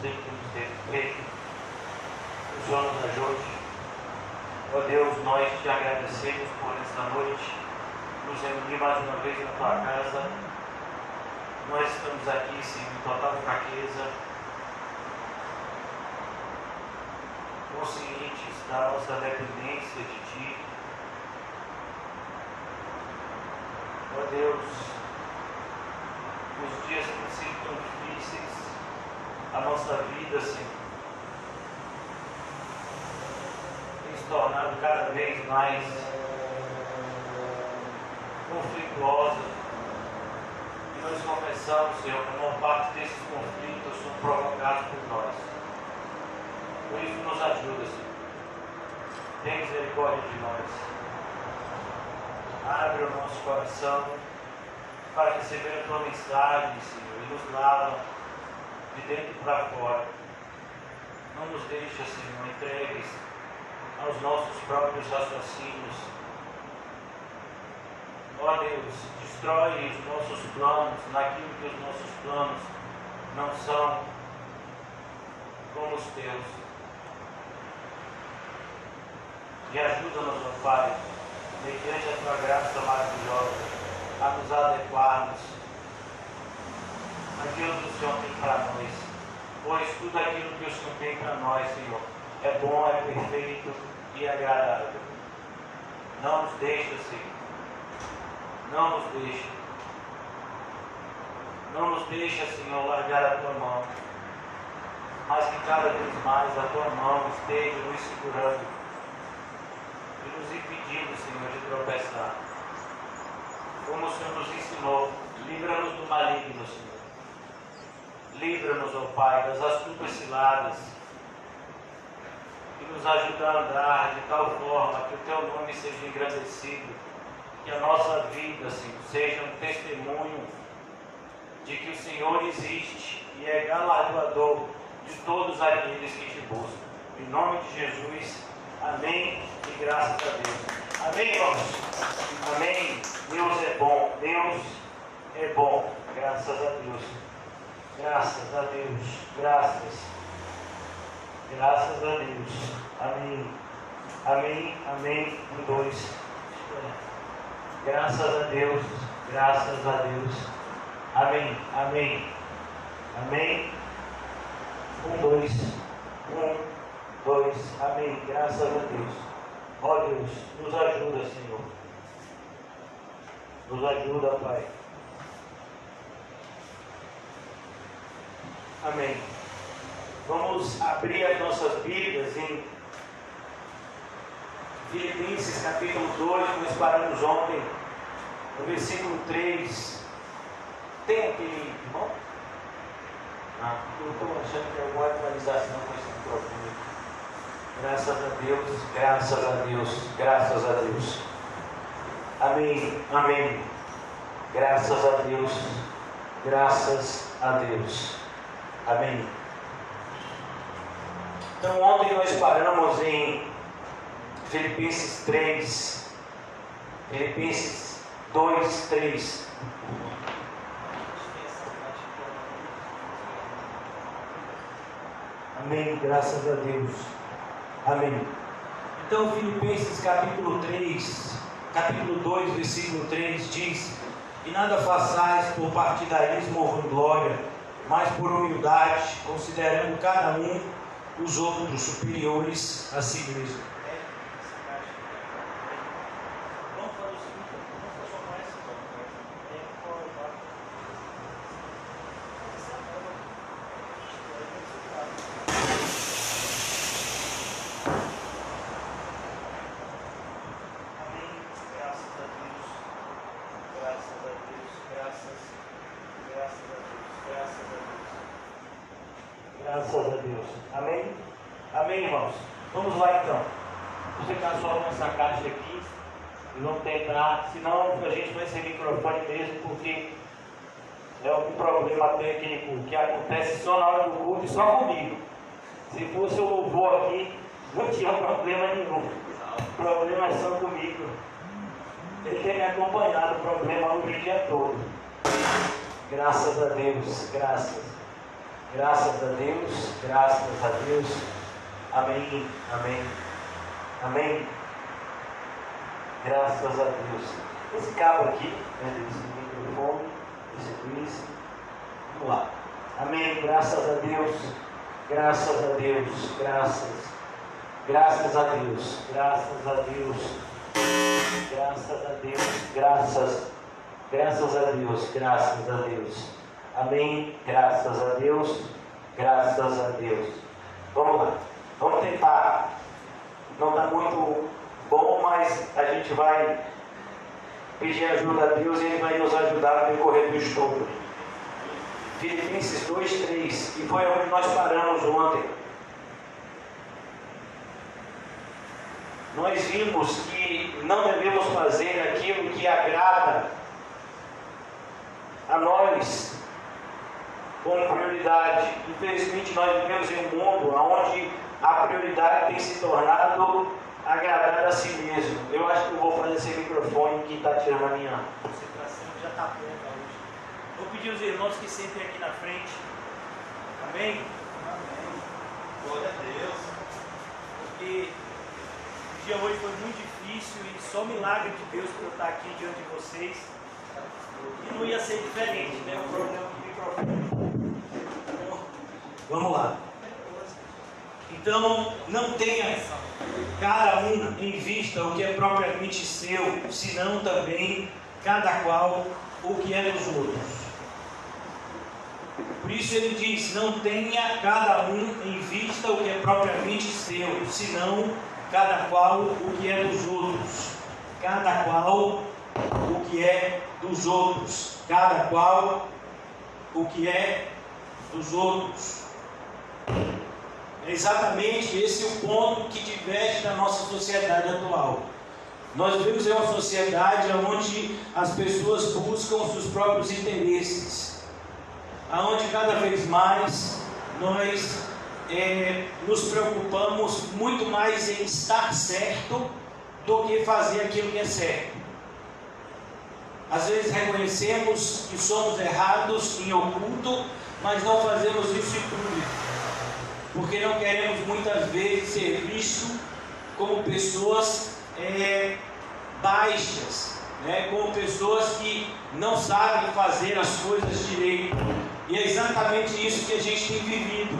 em que nos teve feito. O Senhor nos ajude. Ó Deus, nós te agradecemos por esta noite, nos reunir mais uma vez na tua casa. Nós estamos aqui, Senhor, em total fraqueza, conscientes da nossa dependência de ti. Ó Deus, os dias têm sido tão difíceis, a nossa vida, Senhor, tem se tornado cada vez mais conflituosa. E nós confessamos, Senhor, que a maior parte desses conflitos são provocados por nós. Por isso nos ajuda, Senhor. Tem misericórdia de nós. Abre o nosso coração para receber a tua mensagem, Senhor, e nos lava de dentro para fora. Não nos deixa, Senhor, entregues aos nossos próprios raciocínios. Ó Deus, destrói os nossos planos naquilo que os nossos planos não são como os teus. E ajuda-nos, ó Pai, mediante a tua graça maravilhosa, a nos adequarmos àquilo que o Senhor tem para nós. Pois tudo aquilo que o Senhor tem para nós, Senhor, é bom, é perfeito e agradável. Não nos deixa, Senhor. Não nos deixa. Não nos deixa, Senhor, largar a tua mão. Mas que cada vez mais a tua mão esteja nos segurando e nos impedindo, Senhor, de tropeçar. Como o Senhor nos ensinou, livra-nos do maligno, Senhor. Livra-nos, ó Pai, das astutas ciladas e nos ajuda a andar de tal forma que o teu nome seja engrandecido, que a nossa vida, Senhor, seja um testemunho de que o Senhor existe e é galardoador de todos aqueles que te buscam. Em nome de Jesus, amém e graças a Deus. Amém, irmãos? Amém. Deus é bom. Deus é bom. Graças a Deus. Graças a Deus. Graças. Graças a Deus. Amém. Amém. Amém. Um, dois. Graças a Deus. Graças a Deus. Amém. Amém. Amém. Um, dois. Um, dois. Amém. Graças a Deus. Ó Deus, nos ajuda, Senhor. Nos ajuda, Pai. Amém. Vamos abrir as nossas Bíblias em Filipenses capítulo 2, nós paramos ontem, no versículo 3. Tem aquele irmão? Eu estou achando que é alguma atualização com esse microfone. Graças a Deus, graças a Deus, graças a Deus. Amém, amém. Graças a Deus, graças a Deus. Amém. Então ontem nós paramos em Filipenses 3, Filipenses 2, 3. Amém, graças a Deus. Amém. Então Filipenses capítulo 3, capítulo 2, versículo 3 diz: E nada façais por partidarismo ou vanglória, mas por humildade, considerando cada um os outros superiores a si mesmo. Vamos fazer o seguinte, vamos fazer só com essa. Amém. Graças a Deus. Graças a Deus. Graças a Deus. Graças a Deus. Graças a Deus. Amém? Amém, irmãos? Vamos lá então. Vou ficar só nessa caixa aqui e vamos tentar, senão a gente vai sem microfone mesmo, porque é algum problema técnico que acontece só na hora do culto e só comigo. Se fosse o louvor aqui, não tinha problema nenhum. O problema é só comigo. Ele tem me acompanhado, o problema hoje o dia todo. Graças a Deus, graças. Graças a Deus, graças a Deus. Amém, amém, amém. Graças a Deus. Esse cabo aqui, esse microfone, esse quiz. Vamos lá. Amém, graças a Deus, graças a Deus, graças a Deus, graças a Deus, graças a Deus, graças a Deus, graças a Deus. Amém, graças a Deus, graças a Deus. Vamos lá, vamos tentar. Não está muito bom, mas a gente vai pedir ajuda a Deus e Ele vai nos ajudar no decorrer do estudo. Filipenses 2:3, que foi onde nós paramos ontem. Nós vimos que não devemos fazer aquilo que agrada a nós como prioridade. Infelizmente nós vivemos em um mundo onde a prioridade tem se tornado agradar a si mesmo. Eu acho que eu vou fazer esse microfone que está tirando a minha concentração, já está pronta hoje. Vou pedir aos irmãos que sentem aqui na frente. Amém? Amém. Glória a Deus. Porque o dia hoje foi muito difícil e só o milagre de Deus para eu estar aqui diante de vocês. E não ia ser diferente, né? O problema do microfone. Então, vamos lá. Então, não tenha cada um em vista o que é propriamente seu, senão também cada qual o que é dos outros. Por isso ele diz: não tenha cada um em vista o que é propriamente seu, senão cada qual o que é dos outros. Cada qual o que é dos outros. Cada qual o que é dos outros. É exatamente esse o ponto que diverge da nossa sociedade atual. Nós vivemos em uma sociedade onde as pessoas buscam os seus próprios interesses, onde cada vez mais nós nos preocupamos muito mais em estar certo do que fazer aquilo que é certo. Às vezes reconhecemos que somos errados em oculto, mas não fazemos isso em público, porque não queremos muitas vezes ser vistos como pessoas baixas, né? Como pessoas que não sabem fazer as coisas direito. E é exatamente isso que a gente tem vivido.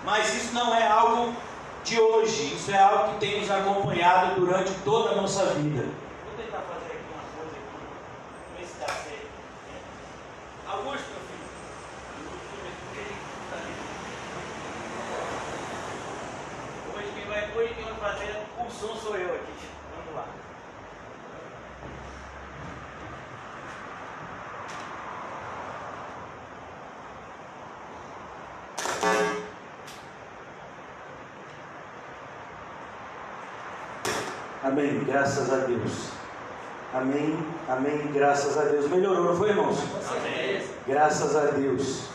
Mas isso não é algo de hoje, isso é algo que tem nos acompanhado durante toda a nossa vida. Vou tentar fazer aqui uma coisa aqui, ver se dá certo. Augusto, meu filho. Hoje quem vai fazer o som sou eu aqui. Vamos lá. Amém, graças a Deus. Amém, amém, graças a Deus. Melhorou, não foi, irmãos? Amém. Graças a Deus.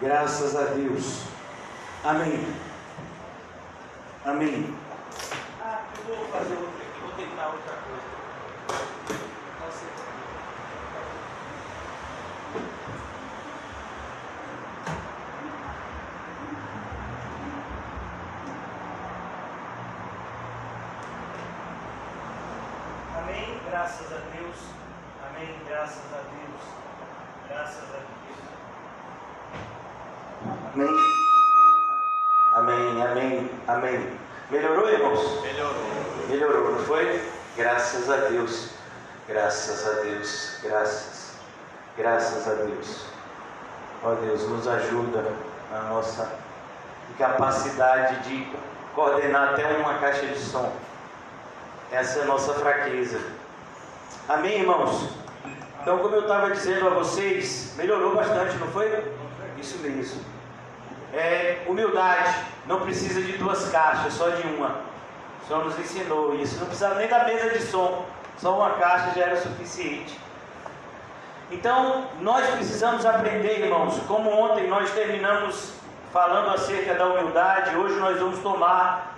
Graças a Deus. Amém. Amém. Eu vou fazer outra aqui, vou tentar outra coisa. Amém, graças a Deus. Amém, graças a Deus. Graças a Deus. Amém. Amém, amém, amém. Melhorou, irmãos? Melhorou. Melhorou, não foi? Graças a Deus. Graças a Deus. Graças a Deus. Ó Deus, nos ajuda na nossa incapacidade de coordenar até uma caixa de som. Essa é a nossa fraqueza. Amém, irmãos? Então, como eu estava dizendo a vocês, melhorou bastante, não foi? Isso mesmo. Humildade. Não precisa de duas caixas, só de uma. O Senhor nos ensinou isso. Não precisava nem da mesa de som. Só uma caixa já era suficiente. Então, nós precisamos aprender, irmãos. Como ontem nós terminamos falando acerca da humildade, hoje nós vamos tomar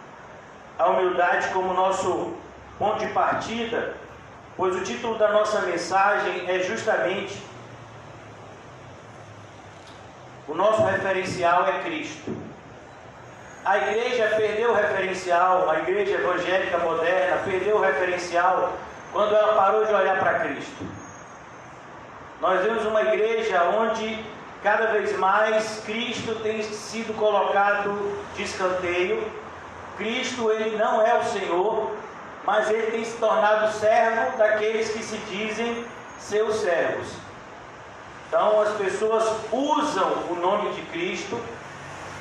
a humildade como nosso ponto de partida, pois o título da nossa mensagem é justamente O nosso referencial é Cristo. A igreja perdeu o referencial, a igreja evangélica moderna perdeu o referencial quando ela parou de olhar para Cristo. Nós vemos uma igreja onde cada vez mais Cristo tem sido colocado de escanteio. Cristo, ele não é o Senhor, mas ele tem se tornado servo daqueles que se dizem seus servos. Então as pessoas usam o nome de Cristo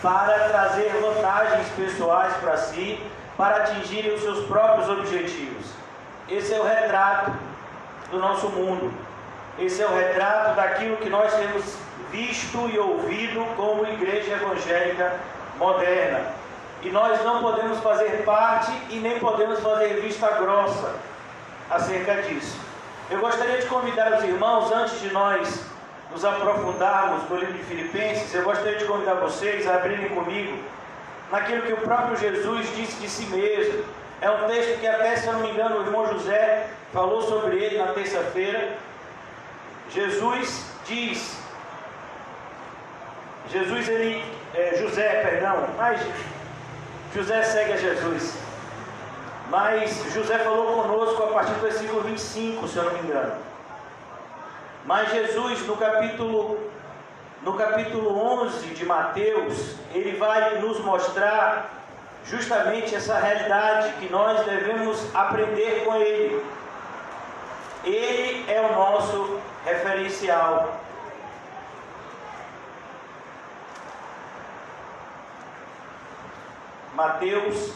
para trazer vantagens pessoais para si, para atingirem os seus próprios objetivos. Esse é o retrato do nosso mundo. Esse é o retrato daquilo que nós temos visto e ouvido como igreja evangélica moderna. E nós não podemos fazer parte e nem podemos fazer vista grossa acerca disso. Eu gostaria de convidar os irmãos, antes de nós nos aprofundarmos no livro de Filipenses, eu gostaria de convidar vocês a abrirem comigo naquilo que o próprio Jesus disse de si mesmo. É um texto que até, se eu não me engano, o irmão José falou sobre ele na terça-feira. Jesus diz, José segue a Jesus, mas José falou conosco a partir do versículo 25, se eu não me engano. Mas Jesus, no capítulo 11 de Mateus, ele vai nos mostrar justamente essa realidade que nós devemos aprender com ele. Ele é o nosso referencial. Mateus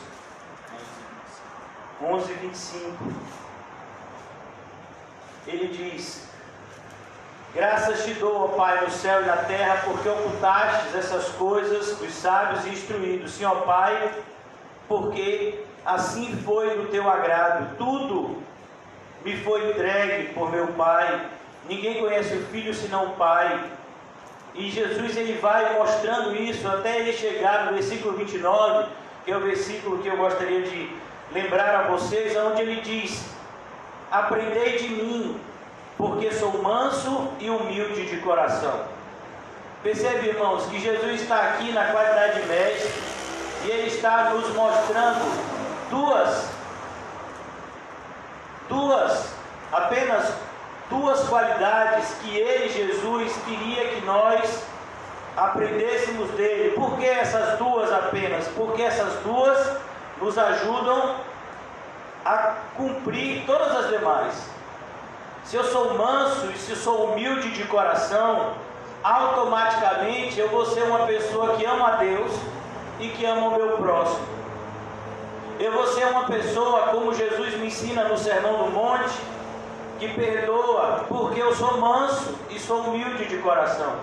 11, 25. Ele diz: graças te dou, ó Pai, no céu e na terra, porque ocultastes essas coisas dos sábios e instruídos. Sim, ó Pai, porque assim foi do teu agrado. Tudo me foi entregue por meu Pai. Ninguém conhece o Filho senão o Pai. E Jesus, ele vai mostrando isso até ele chegar no versículo 29, que é o versículo que eu gostaria de lembrar a vocês, onde ele diz: aprendei de mim, porque sou manso e humilde de coração. Percebe, irmãos, que Jesus está aqui na qualidade de mestre, e ele está nos mostrando apenas duas qualidades que ele, Jesus, queria que nós aprendêssemos dele. Por que essas duas apenas? Porque essas duas nos ajudam a cumprir todas as demais. Se eu sou manso e se eu sou humilde de coração, automaticamente eu vou ser uma pessoa que ama a Deus e que ama o meu próximo. Eu vou ser uma pessoa, como Jesus me ensina no Sermão do Monte, que perdoa, porque eu sou manso e sou humilde de coração.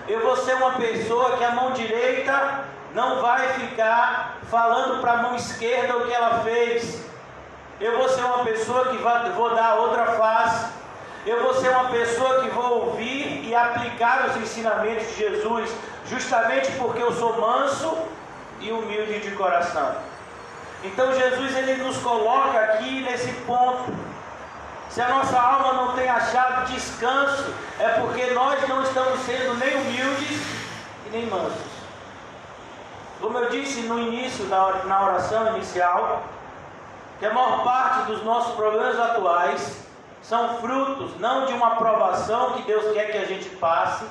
Eu vou ser uma pessoa que a mão direita não vai ficar falando para a mão esquerda o que ela fez. Eu vou ser uma pessoa que vou dar outra face. Eu vou ser uma pessoa que vou ouvir e aplicar os ensinamentos de Jesus, justamente porque eu sou manso e humilde de coração. Então Jesus, ele nos coloca aqui nesse ponto. Se a nossa alma não tem achado descanso, é porque nós não estamos sendo nem humildes e nem mansos. Como eu disse no início, na oração inicial, que a maior parte dos nossos problemas atuais são frutos não de uma aprovação que Deus quer que a gente passe,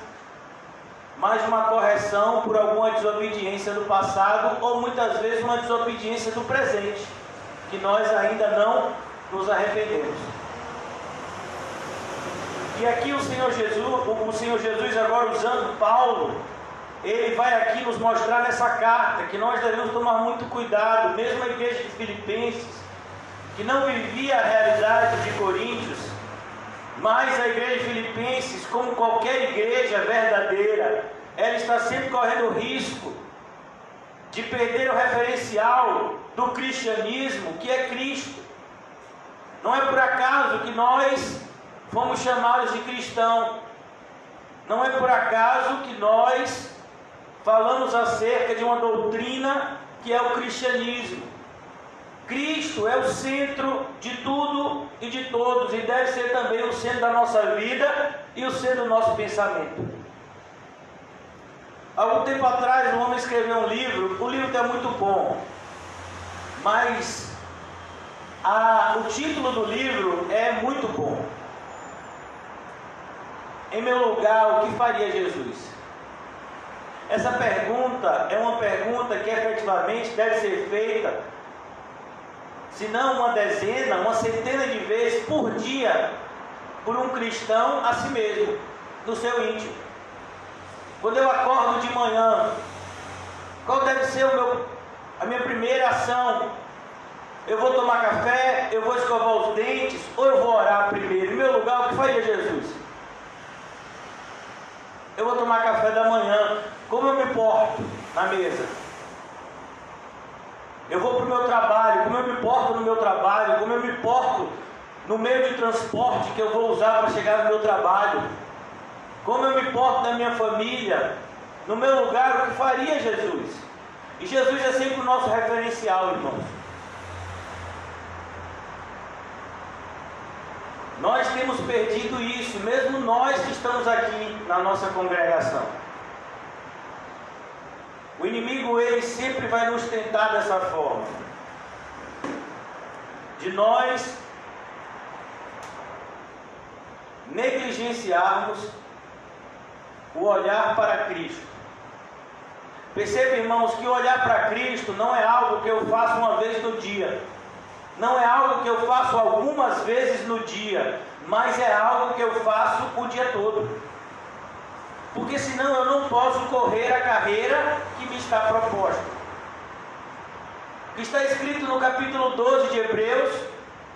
mas de uma correção por alguma desobediência do passado, ou muitas vezes uma desobediência do presente, que nós ainda não nos arrependemos. E aqui o Senhor Jesus agora usando Paulo, ele vai aqui nos mostrar nessa carta que nós devemos tomar muito cuidado. Mesmo a igreja de Filipenses, que não vivia a realidade de Coríntios, mas a igreja de Filipenses, como qualquer igreja verdadeira, ela está sempre correndo o risco de perder o referencial do cristianismo, que é Cristo. Não é por acaso que nós fomos chamados de cristão. Não é por acaso que nós falamos acerca de uma doutrina que é o cristianismo. Cristo é o centro de tudo e de todos, e deve ser também o centro da nossa vida e o centro do nosso pensamento. Algum tempo atrás um homem escreveu um livro, o livro é muito bom, mas o título do livro é muito bom. Em meu lugar, o que faria Jesus? Essa pergunta é uma pergunta que efetivamente deve ser feita, se não uma dezena, uma centena de vezes por dia, por um cristão a si mesmo, no seu íntimo. Quando eu acordo de manhã, qual deve ser a minha primeira ação? Eu vou tomar café, eu vou escovar os dentes, ou eu vou orar primeiro? Em meu lugar, o que faria Jesus? Eu vou tomar café da manhã, como eu me porto na mesa? Eu vou para o meu trabalho, como eu me porto no meu trabalho? Como eu me porto no meio de transporte que eu vou usar para chegar no meu trabalho? Como eu me porto na minha família? No meu lugar, o que faria Jesus? E Jesus é sempre o nosso referencial, irmãos. Nós temos perdido isso, mesmo nós que estamos aqui na nossa congregação. O inimigo, ele sempre vai nos tentar dessa forma, de nós negligenciarmos o olhar para Cristo. Perceba, irmãos, que o olhar para Cristo não é algo que eu faço uma vez no dia, não é algo que eu faço algumas vezes no dia, mas é algo que eu faço o dia todo. Porque senão eu não posso correr a carreira que me está proposta. Está escrito no capítulo 12 de Hebreus: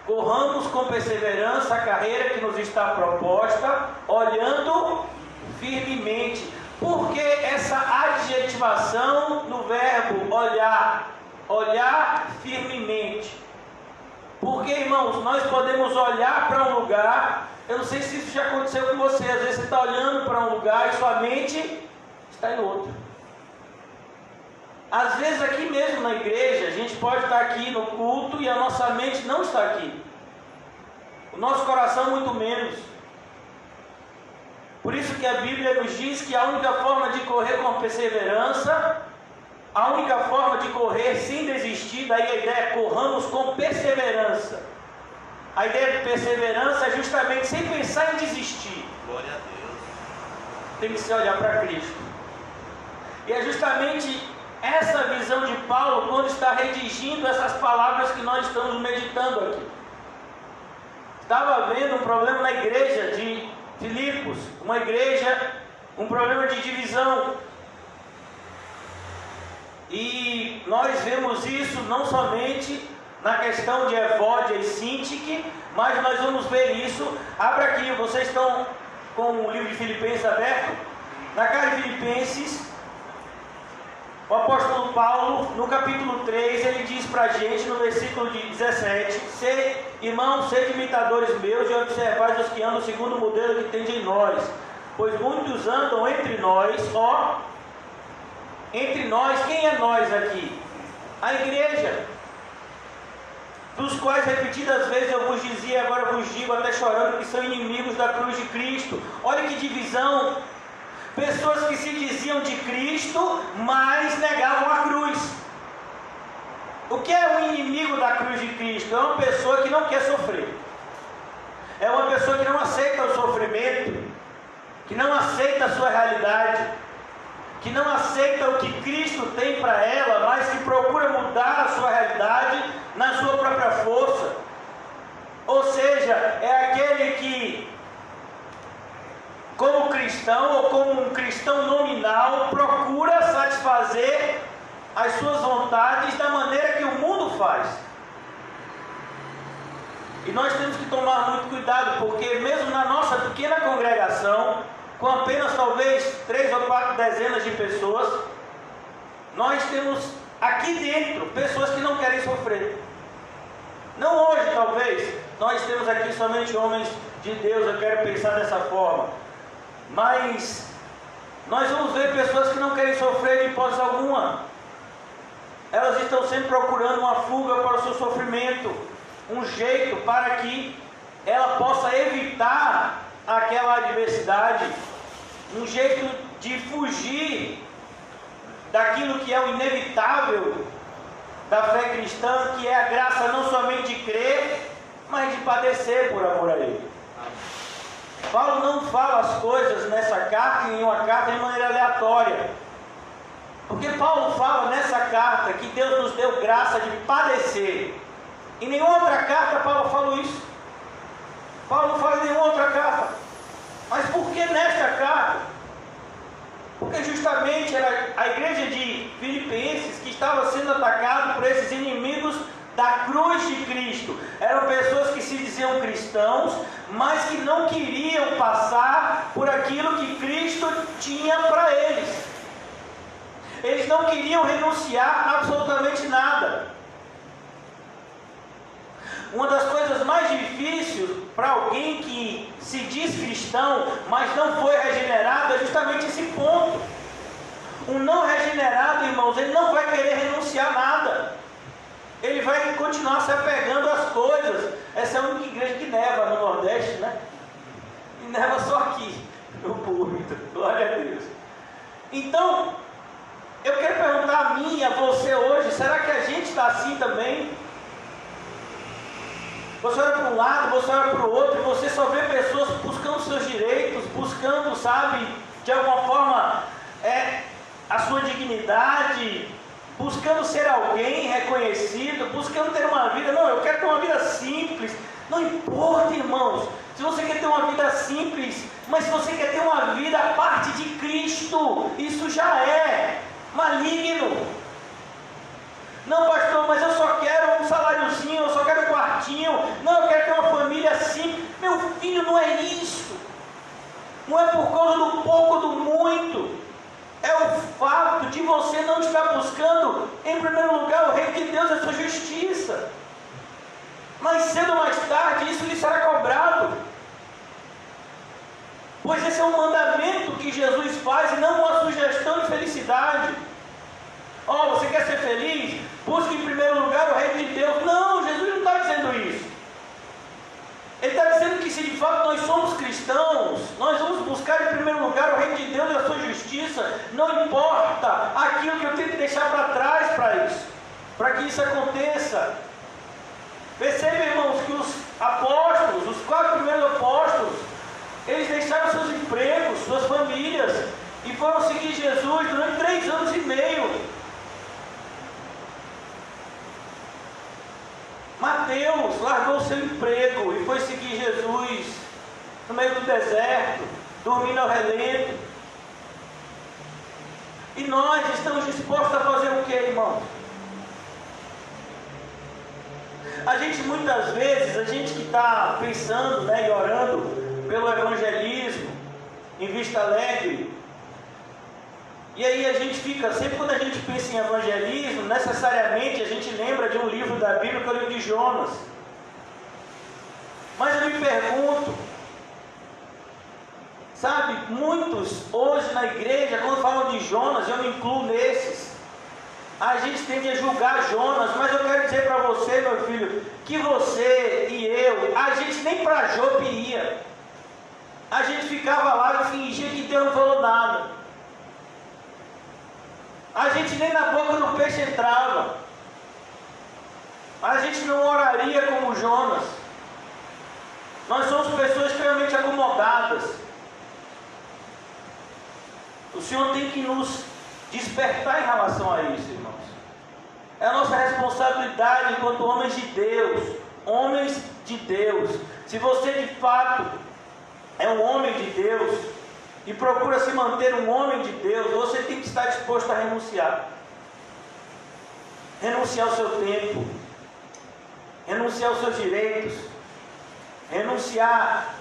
corramos com perseverança a carreira que nos está proposta, olhando firmemente. Por que essa adjetivação no verbo olhar? Olhar firmemente. Porque, irmãos, nós podemos olhar para um lugar. Eu não sei se isso já aconteceu com você. Às vezes você está olhando para um lugar e sua mente está em outro. Às vezes aqui mesmo na igreja, a gente pode estar aqui no culto e a nossa mente não está aqui. O nosso coração muito menos. Por isso que a Bíblia nos diz que a única forma de correr com perseverança, a única forma de correr sem desistir, daí a ideia é corramos com perseverança. A ideia de perseverança é justamente sem pensar em desistir. Glória a Deus. Tem que se olhar para Cristo. E é justamente essa visão de Paulo quando está redigindo essas palavras que nós estamos meditando aqui. Estava havendo um problema na igreja de Filipos, uma igreja, um problema de divisão. E nós vemos isso não somente na questão de Evódia e Sintique, mas nós vamos ver isso. Abra aqui, vocês estão com o livro de Filipenses aberto? Na carta de Filipenses, o apóstolo Paulo, no capítulo 3, ele diz para a gente, no versículo 17: irmãos, sede imitadores meus e observais os que andam segundo o modelo que tem em nós, pois muitos andam entre nós, entre nós, quem é nós aqui? A igreja, dos quais repetidas vezes eu vos dizia, agora vos digo até chorando, que são inimigos da cruz de Cristo. Olha que divisão. Pessoas que se diziam de Cristo, mas negavam a cruz. O que é o inimigo da cruz de Cristo? É uma pessoa que não quer sofrer. É uma pessoa que não aceita o sofrimento, que não aceita a sua realidade, que não aceita o que Cristo tem para ela, mas que procura mudar a sua realidade na sua própria força. Ou seja, é aquele que, como cristão ou como um cristão nominal, procura satisfazer as suas vontades da maneira que o mundo faz. E nós temos que tomar muito cuidado, porque mesmo na nossa pequena congregação, com apenas talvez 3 ou 4 dezenas de pessoas, nós temos aqui dentro pessoas que não querem sofrer. Não hoje talvez, nós temos aqui somente homens de Deus, eu quero pensar dessa forma, mas nós vamos ver pessoas que não querem sofrer de hipótese alguma. Elas estão sempre procurando uma fuga para o seu sofrimento, um jeito para que ela possa evitar aquela adversidade, um jeito de fugir daquilo que é o inevitável da fé cristã, que é a graça não somente de crer, mas de padecer por amor a Ele. Paulo não fala as coisas nessa carta, em uma carta, de maneira aleatória. Porque Paulo fala nessa carta que Deus nos deu graça de padecer. Em nenhuma outra carta Paulo fala isso. Paulo não fala em nenhuma outra carta. Mas por que nesta carta? Porque justamente era a igreja de Filipenses que estava sendo atacada por esses inimigos da cruz de Cristo. Eram pessoas que se diziam cristãos, mas que não queriam passar por aquilo que Cristo tinha para eles. Eles não queriam renunciar a absolutamente nada. Uma das coisas mais difíceis para alguém que se diz cristão, mas não foi regenerado, é justamente esse ponto. Um não regenerado, irmãos, ele não vai querer renunciar a nada. Ele vai continuar se apegando às coisas. Essa é a única igreja que neva no Nordeste, né? E neva só aqui, no púlpito. Glória a Deus. Então, eu quero perguntar a mim e a você hoje, será que a gente está assim também? Você olha para um lado, você olha para o outro, e você só vê pessoas buscando seus direitos, buscando, sabe, de alguma forma, a sua dignidade, buscando ser alguém reconhecido, buscando ter uma vida. Não, eu quero ter uma vida simples. Não importa, irmãos, se você quer ter uma vida simples, mas se você quer ter uma vida a parte de Cristo, isso já é maligno. Não, pastor, mas eu só quero um saláriozinho, eu só quero um quartinho. Não, eu quero ter uma família assim. Meu filho, não é isso. Não é por causa do pouco ou do muito. É o fato de você não estar buscando, em primeiro lugar, o reino de Deus e a sua justiça. Mas cedo ou mais tarde, isso lhe será cobrado. Pois esse é um mandamento que Jesus faz e não uma sugestão de felicidade. Você quer ser feliz? Busque em primeiro lugar o reino de Deus. Não, Jesus não está dizendo isso. Ele está dizendo que se de fato nós somos cristãos, nós vamos buscar em primeiro lugar o reino de Deus e a sua justiça. Não importa aquilo que eu tenho que deixar para trás para isso, para que isso aconteça. Percebe, irmãos, que os apóstolos, os 4 primeiros apóstolos, eles deixaram seus empregos, suas famílias, e foram seguir Jesus durante 3 anos e meio. Mateus largou seu emprego e foi seguir Jesus no meio do deserto, dormindo ao relento. E nós estamos dispostos a fazer o que, irmãos? A gente muitas vezes, a gente que está pensando, e orando pelo evangelismo em Vista Alegre, e aí a gente fica, sempre quando a gente pensa em evangelismo, necessariamente a gente lembra de um livro da Bíblia, que é o livro de Jonas. Mas eu me pergunto, sabe, muitos hoje na igreja, quando falam de Jonas, eu me incluo nesses, a gente tende a julgar Jonas, mas eu quero dizer para você, meu filho, que você e eu, a gente nem para Jope ia. A gente ficava lá e fingia que Deus não falou nada. A gente nem na boca do peixe entrava. A gente não oraria como Jonas. Nós somos pessoas extremamente acomodadas. O Senhor tem que nos despertar em relação a isso, irmãos. É a nossa responsabilidade enquanto homens de Deus. Homens de Deus. Se você de fato é um homem de Deus e procura se manter um homem de Deus, você tem que estar disposto a renunciar. Renunciar ao seu tempo, renunciar aos seus direitos, renunciar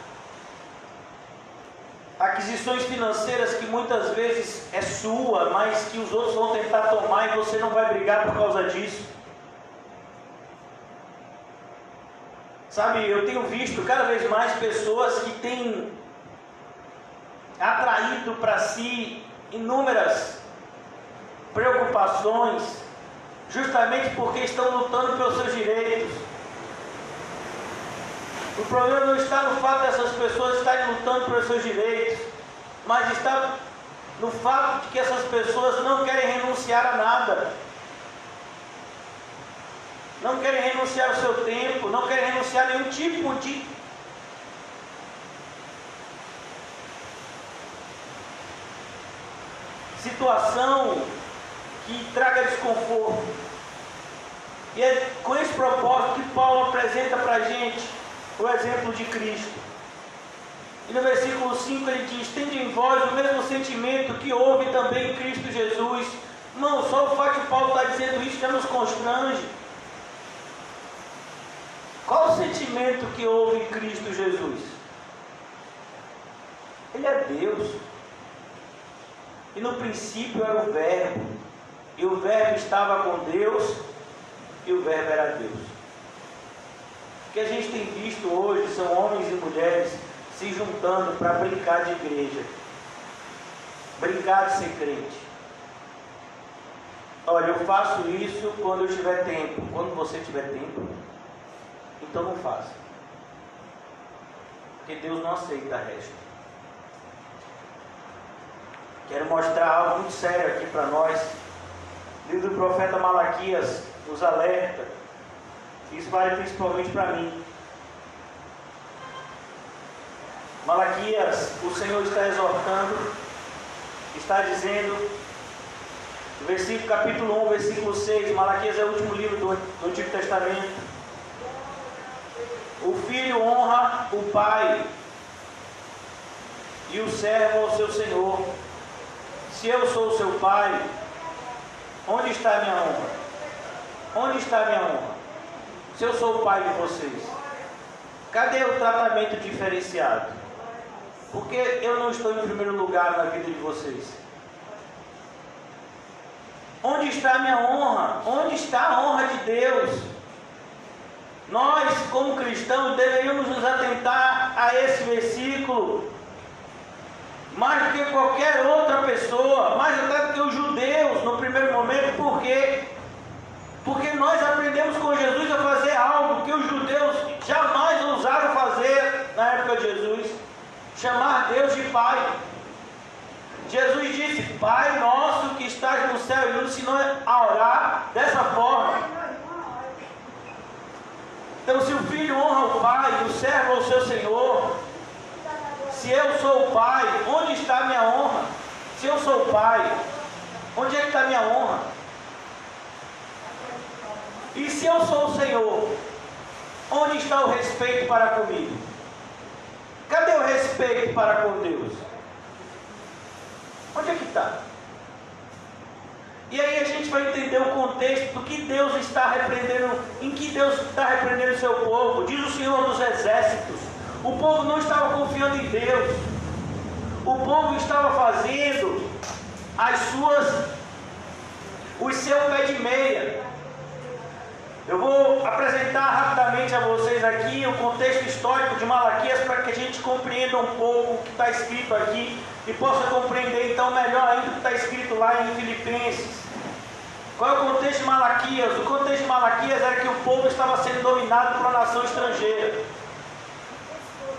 a aquisições financeiras que muitas vezes é sua, mas que os outros vão tentar tomar e você não vai brigar por causa disso. Sabe, eu tenho visto cada vez mais pessoas que têm atraído para si inúmeras preocupações, justamente porque estão lutando pelos seus direitos. O problema não está no fato dessas pessoas estarem lutando pelos seus direitos, mas está no fato de que essas pessoas não querem renunciar a nada. Não querem renunciar ao seu tempo, não querem renunciar a nenhum tipo de situação que traga desconforto. E é com esse propósito que Paulo apresenta para a gente o exemplo de Cristo. E no versículo 5 ele diz: tende em vós o mesmo sentimento que houve também em Cristo Jesus. Não, só o fato de Paulo estar dizendo isso já nos constrange. Qual o sentimento que houve em Cristo Jesus? Ele é Deus. E no princípio era o Verbo. E o Verbo estava com Deus. E o Verbo era Deus. O que a gente tem visto hoje são homens e mulheres se juntando para brincar de igreja. Brincar de ser crente. Olha, eu faço isso quando eu tiver tempo. Quando você tiver tempo, então não faça. Porque Deus não aceita resto. Quero mostrar algo muito sério aqui para nós. O livro do profeta Malaquias nos alerta. Isso vale principalmente para mim. Malaquias, o Senhor está exortando, está dizendo, no versículo, capítulo 1, versículo 6, Malaquias é o último livro do Antigo Testamento. O filho honra o pai, e o servo ao seu senhor. Se eu sou o seu pai, onde está a minha honra? Onde está a minha honra? Se eu sou o pai de vocês, cadê o tratamento diferenciado? Porque eu não estou em primeiro lugar na vida de vocês. Onde está a minha honra? Onde está a honra de Deus? Nós, como cristãos, deveríamos nos atentar a esse versículo mais do que qualquer outra pessoa, mais até do que os judeus no primeiro momento. Por quê? Porque nós aprendemos com Jesus a fazer algo que os judeus jamais ousaram fazer na época de Jesus: chamar Deus de Pai. Jesus disse: Pai nosso que estás no céu, e nos ensinou a orar dessa forma. Então, se o filho honra o pai, o servo ao seu senhor, se eu sou o pai, onde está a minha honra? Se eu sou o pai, onde é que está a minha honra? E se eu sou o Senhor, onde está o respeito para comigo? Cadê o respeito para com Deus? Onde é que está? E aí a gente vai entender o contexto do que Deus está repreendendo, em que Deus está repreendendo o seu povo. Diz o Senhor dos Exércitos: o povo não estava confiando em Deus, o povo estava fazendo o seu pé de meia. Eu vou apresentar rapidamente a vocês aqui o contexto histórico de Malaquias para que a gente compreenda um pouco o que está escrito aqui e possa compreender então melhor ainda o que está escrito lá em Filipenses. Qual é o contexto de Malaquias? O contexto de Malaquias era que o povo estava sendo dominado por uma nação estrangeira.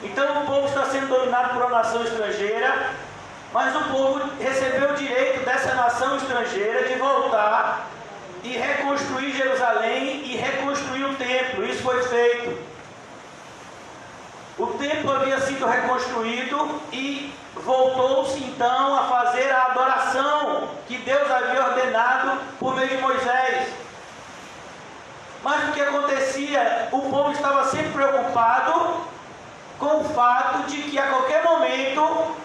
Então o povo está sendo dominado por uma nação estrangeira, mas o povo recebeu o direito dessa nação estrangeira de voltar e reconstruir Jerusalém e reconstruir o templo. Isso foi feito. O templo havia sido reconstruído e voltou-se então a fazer a adoração que Deus havia ordenado por meio de Moisés. Mas o que acontecia? O povo estava sempre preocupado com o fato de que a qualquer momento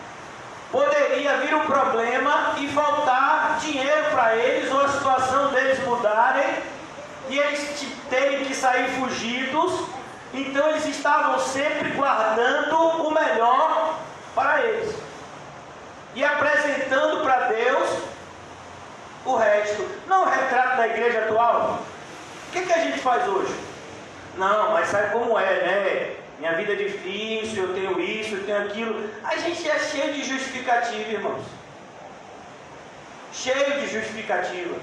poderia vir um problema e faltar dinheiro para eles, ou a situação deles mudarem e eles terem que sair fugidos. Então eles estavam sempre guardando o melhor para eles e apresentando para Deus o resto. Não o retrato da igreja atual. O que a gente faz hoje? Não, mas sabe como é, né? Minha vida é difícil, eu tenho isso, eu tenho aquilo. A gente é cheio de justificativa, irmãos. Cheio de justificativa.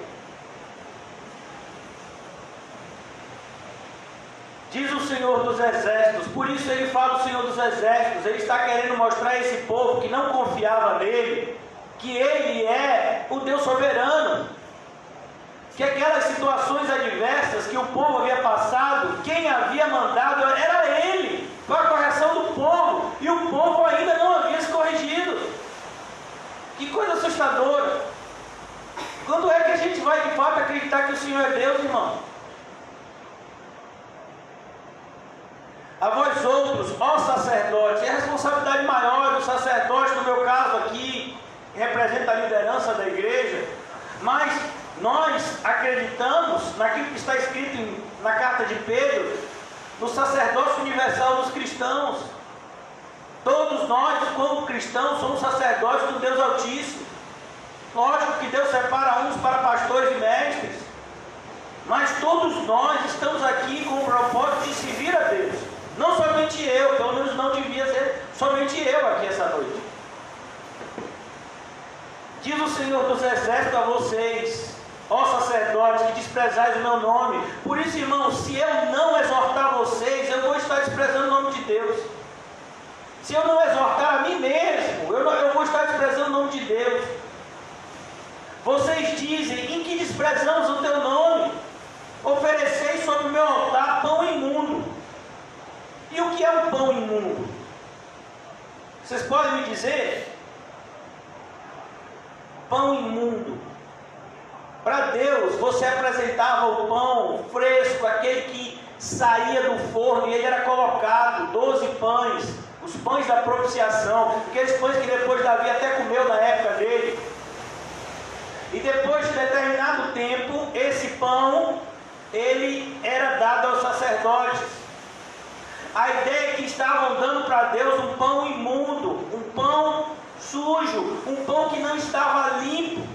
Diz o Senhor dos Exércitos, por isso ele fala o Senhor dos Exércitos, ele está querendo mostrar a esse povo que não confiava nele, que Ele é o Deus soberano, que aquelas situações adversas que o povo havia passado, quem havia mandado era Ele, para a correção do povo, e o povo ainda não havia se corrigido. Que coisa assustadora! Quando é que a gente vai de fato acreditar que o Senhor é Deus, irmão? A vós outros, ó sacerdotes, é a responsabilidade maior do sacerdote, no meu caso aqui, representa a liderança da igreja, mas nós acreditamos naquilo que está escrito na carta de Pedro, no sacerdócio universal dos cristãos. Todos nós, como cristãos, somos sacerdotes do Deus Altíssimo. Lógico que Deus separa uns para pastores e mestres, mas todos nós estamos aqui com o propósito de servir a Deus. Não somente eu, pelo menos não devia ser somente eu aqui essa noite. Diz o Senhor dos Exércitos a vocês, ó sacerdotes, que desprezais o meu nome. Por isso, irmãos, se eu não exortar vocês, eu vou estar desprezando o nome de Deus. Se eu não exortar a mim mesmo, eu vou estar desprezando o nome de Deus. Vocês dizem, em que desprezamos o teu nome? Ofereceis sobre o meu altar pão imundo. E o que é um pão imundo? Vocês podem me dizer? Pão imundo. Para Deus, você apresentava o pão fresco, aquele que saía do forno e ele era colocado, 12 pães, os pães da propiciação, aqueles pães que depois Davi até comeu na época dele. E depois de determinado tempo, esse pão, ele era dado aos sacerdotes. A ideia é que estavam dando para Deus um pão imundo, um pão sujo, um pão que não estava limpo.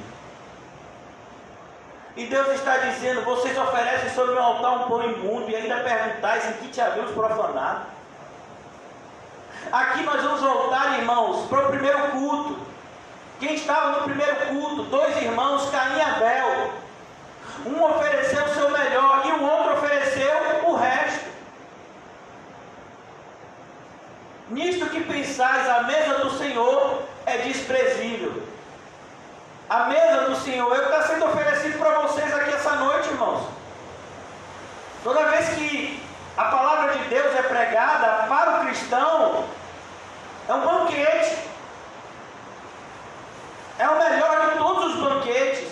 E Deus está dizendo, vocês oferecem sobre o meu altar um pão imundo e ainda perguntais em que te havíamos profanado. Aqui nós vamos voltar, irmãos, para o primeiro culto. Quem estava no primeiro culto? 2 irmãos, Caim e Abel. Um ofereceu o seu melhor e o outro ofereceu o resto. Nisto que pensais, a mesa do Senhor é desprezível. A mesa do Senhor é o que está sendo oferecido para vocês aqui essa noite, irmãos. Toda vez que a palavra de Deus é pregada para o cristão, é um banquete. É o melhor de todos os banquetes.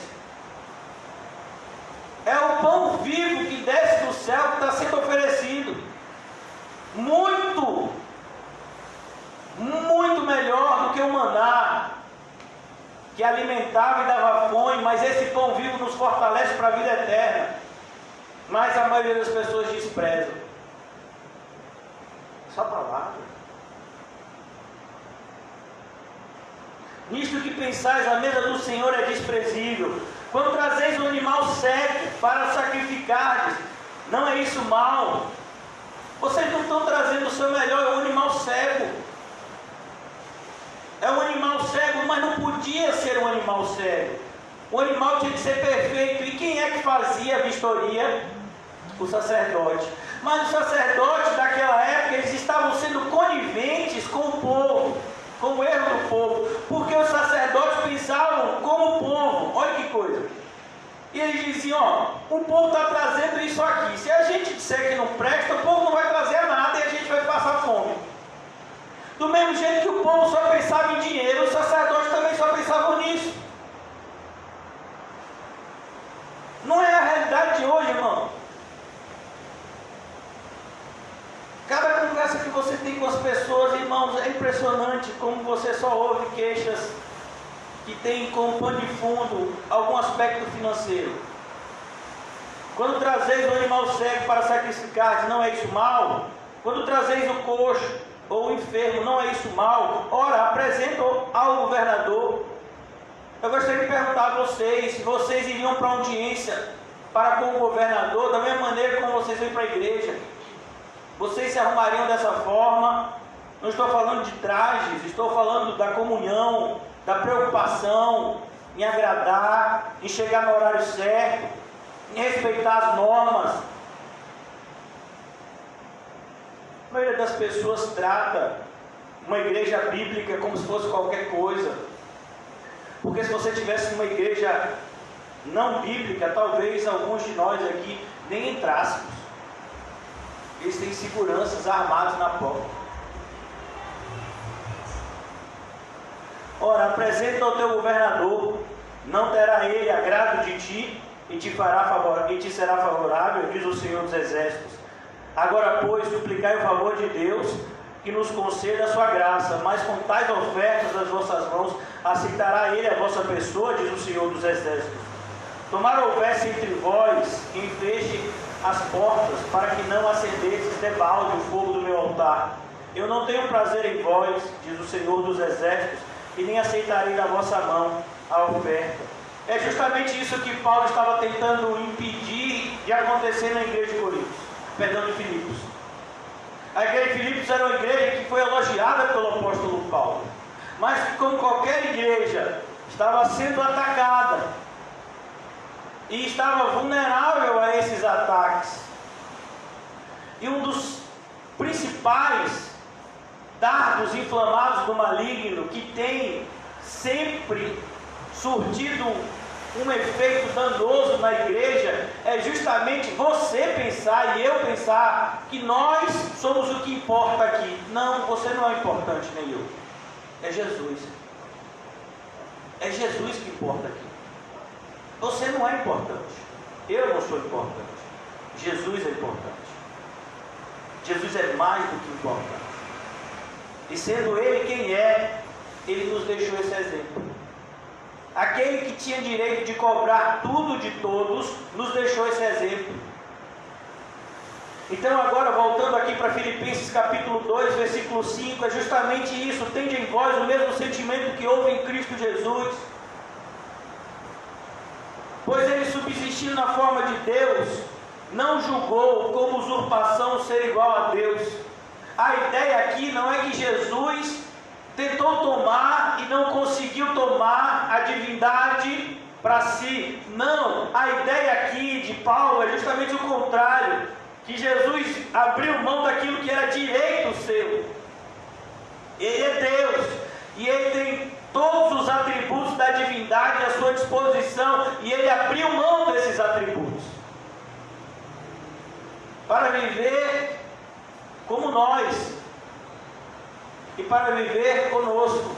É o pão vivo que desce do céu que está sendo oferecido. Muito melhor do que o maná, que alimentava e dava fome, mas esse pão vivo nos fortalece para a vida eterna. Mas a maioria das pessoas desprezam. Só palavra. Nisto que pensais, a mesa do Senhor é desprezível. Quando trazeis um animal cego para sacrificar, não é isso mal? Vocês não estão trazendo o seu melhor, é um animal cego. É um animal cego, mas não podia ser um animal cego. O animal tinha que ser perfeito. E quem é que fazia a vistoria? O sacerdote. Mas os sacerdotes daquela época, eles estavam sendo coniventes com o povo, com o erro do povo, porque os sacerdotes pensavam como o povo. Olha que coisa. E eles diziam, ó, o povo está trazendo isso aqui. Se a gente disser que não presta, o povo não vai trazer nada e a gente vai passar fome. Do mesmo jeito que o povo só pensava em dinheiro, os sacerdotes também só pensavam nisso. Não é a realidade de hoje, irmão. Cada conversa que você tem com as pessoas, irmãos, é impressionante como você só ouve queixas que tem como pano de fundo algum aspecto financeiro. Quando trazeis o animal cego para sacrificar, não é isso mal? Quando trazeis o coxo ou o enfermo, não é isso mal? Ora, apresenta ao governador. Eu gostaria de perguntar a vocês, se vocês iriam para a audiência para com o governador, da mesma maneira como vocês vêm para a igreja. Vocês se arrumariam dessa forma? Não estou falando de trajes, estou falando da comunhão, da preocupação em agradar, em chegar no horário certo, em respeitar as normas. A maioria das pessoas trata uma igreja bíblica como se fosse qualquer coisa. Porque se você tivesse numa igreja não bíblica, talvez alguns de nós aqui nem entrássemos. Eles têm seguranças armados na porta. Ora, apresenta ao teu governador, não terá ele agrado de ti, e te será favorável, diz o Senhor dos Exércitos. Agora, pois, suplicai o favor de Deus, que nos conceda a sua graça, mas com tais ofertas das vossas mãos, aceitará ele a vossa pessoa, diz o Senhor dos Exércitos. Tomara houvesse entre vós quem feche as portas, para que não acendesses debalde o fogo do meu altar. Eu não tenho prazer em vós, diz o Senhor dos Exércitos, e nem aceitarei da vossa mão a oferta. É justamente isso que Paulo estava tentando impedir de acontecer na igreja de de Filipos. A igreja de Filipos era uma igreja que foi elogiada pelo apóstolo Paulo, mas que, como qualquer igreja, estava sendo atacada e estava vulnerável a esses ataques. E um dos principais dardos inflamados do maligno, que tem sempre surtido um efeito danoso na igreja, é justamente você pensar e eu pensar que nós somos o que importa aqui. Não, você não é importante, nem eu. É Jesus. É Jesus que importa aqui. Você não é importante. Eu não sou importante. Jesus é importante. Jesus é mais do que importante. E sendo Ele quem é, Ele nos deixou esse exemplo. Aquele que tinha direito de cobrar tudo de todos, nos deixou esse exemplo. Então agora, voltando aqui para Filipenses capítulo 2, versículo 5, é justamente isso: tende em vós o mesmo sentimento que houve em Cristo Jesus. Pois ele, subsistindo na forma de Deus, não julgou como usurpação ser igual a Deus. A ideia aqui não é que Jesus tentou tomar e não conseguiu tomar a divindade para si. Não, a ideia aqui de Paulo é justamente o contrário, que Jesus abriu mão daquilo que era direito seu. Ele é Deus, e Ele tem todos os atributos da divindade à sua disposição, e Ele abriu mão desses atributos para viver como nós, e para viver conosco,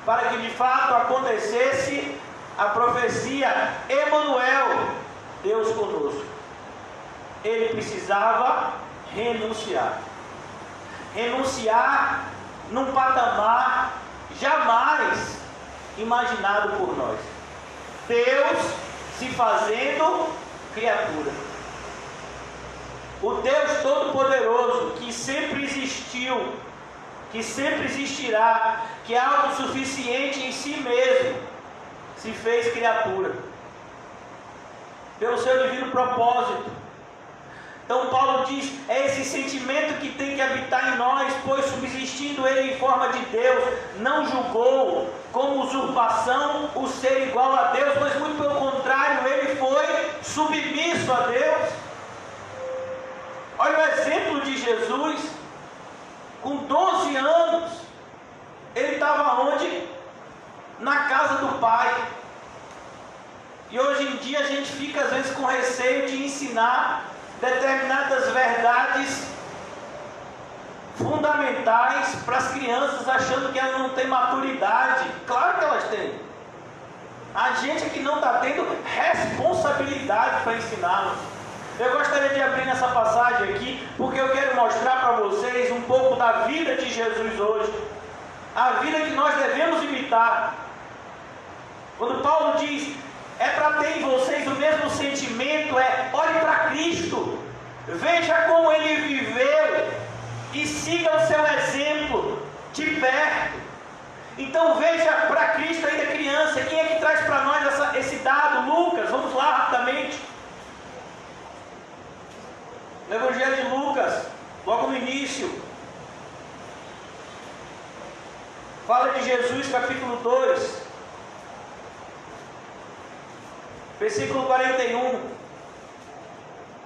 para que de fato acontecesse a profecia Emanuel, Deus conosco. Ele precisava renunciar num patamar jamais imaginado por nós. Deus se fazendo criatura. O Deus Todo-Poderoso, que sempre existiu, que sempre existirá, que é autossuficiente em si mesmo, se fez criatura, pelo seu divino propósito. Então Paulo diz, é esse sentimento que tem que habitar em nós, pois subsistindo ele em forma de Deus, não julgou como usurpação o ser igual a Deus, mas muito pelo contrário, ele foi submisso a Deus. Olha o exemplo de Jesus. Com 12 anos, ele estava onde? Na casa do Pai. E hoje em dia a gente fica às vezes com receio de ensinar determinadas verdades fundamentais para as crianças, achando que elas não têm maturidade. Claro que elas têm. A gente é que não está tendo responsabilidade para ensiná-las. Eu gostaria de abrir nessa passagem aqui, porque eu quero mostrar para vocês um pouco da vida de Jesus hoje, a vida que nós devemos imitar. Quando Paulo diz, é para ter em vocês o mesmo sentimento, olhe para Cristo, veja como Ele viveu e siga o seu exemplo de perto. Então veja para Cristo ainda criança. Quem é que traz para nós esse dado? Lucas, vamos lá rapidamente. No Evangelho de Lucas, logo no início, fala de Jesus, capítulo 2, versículo 41.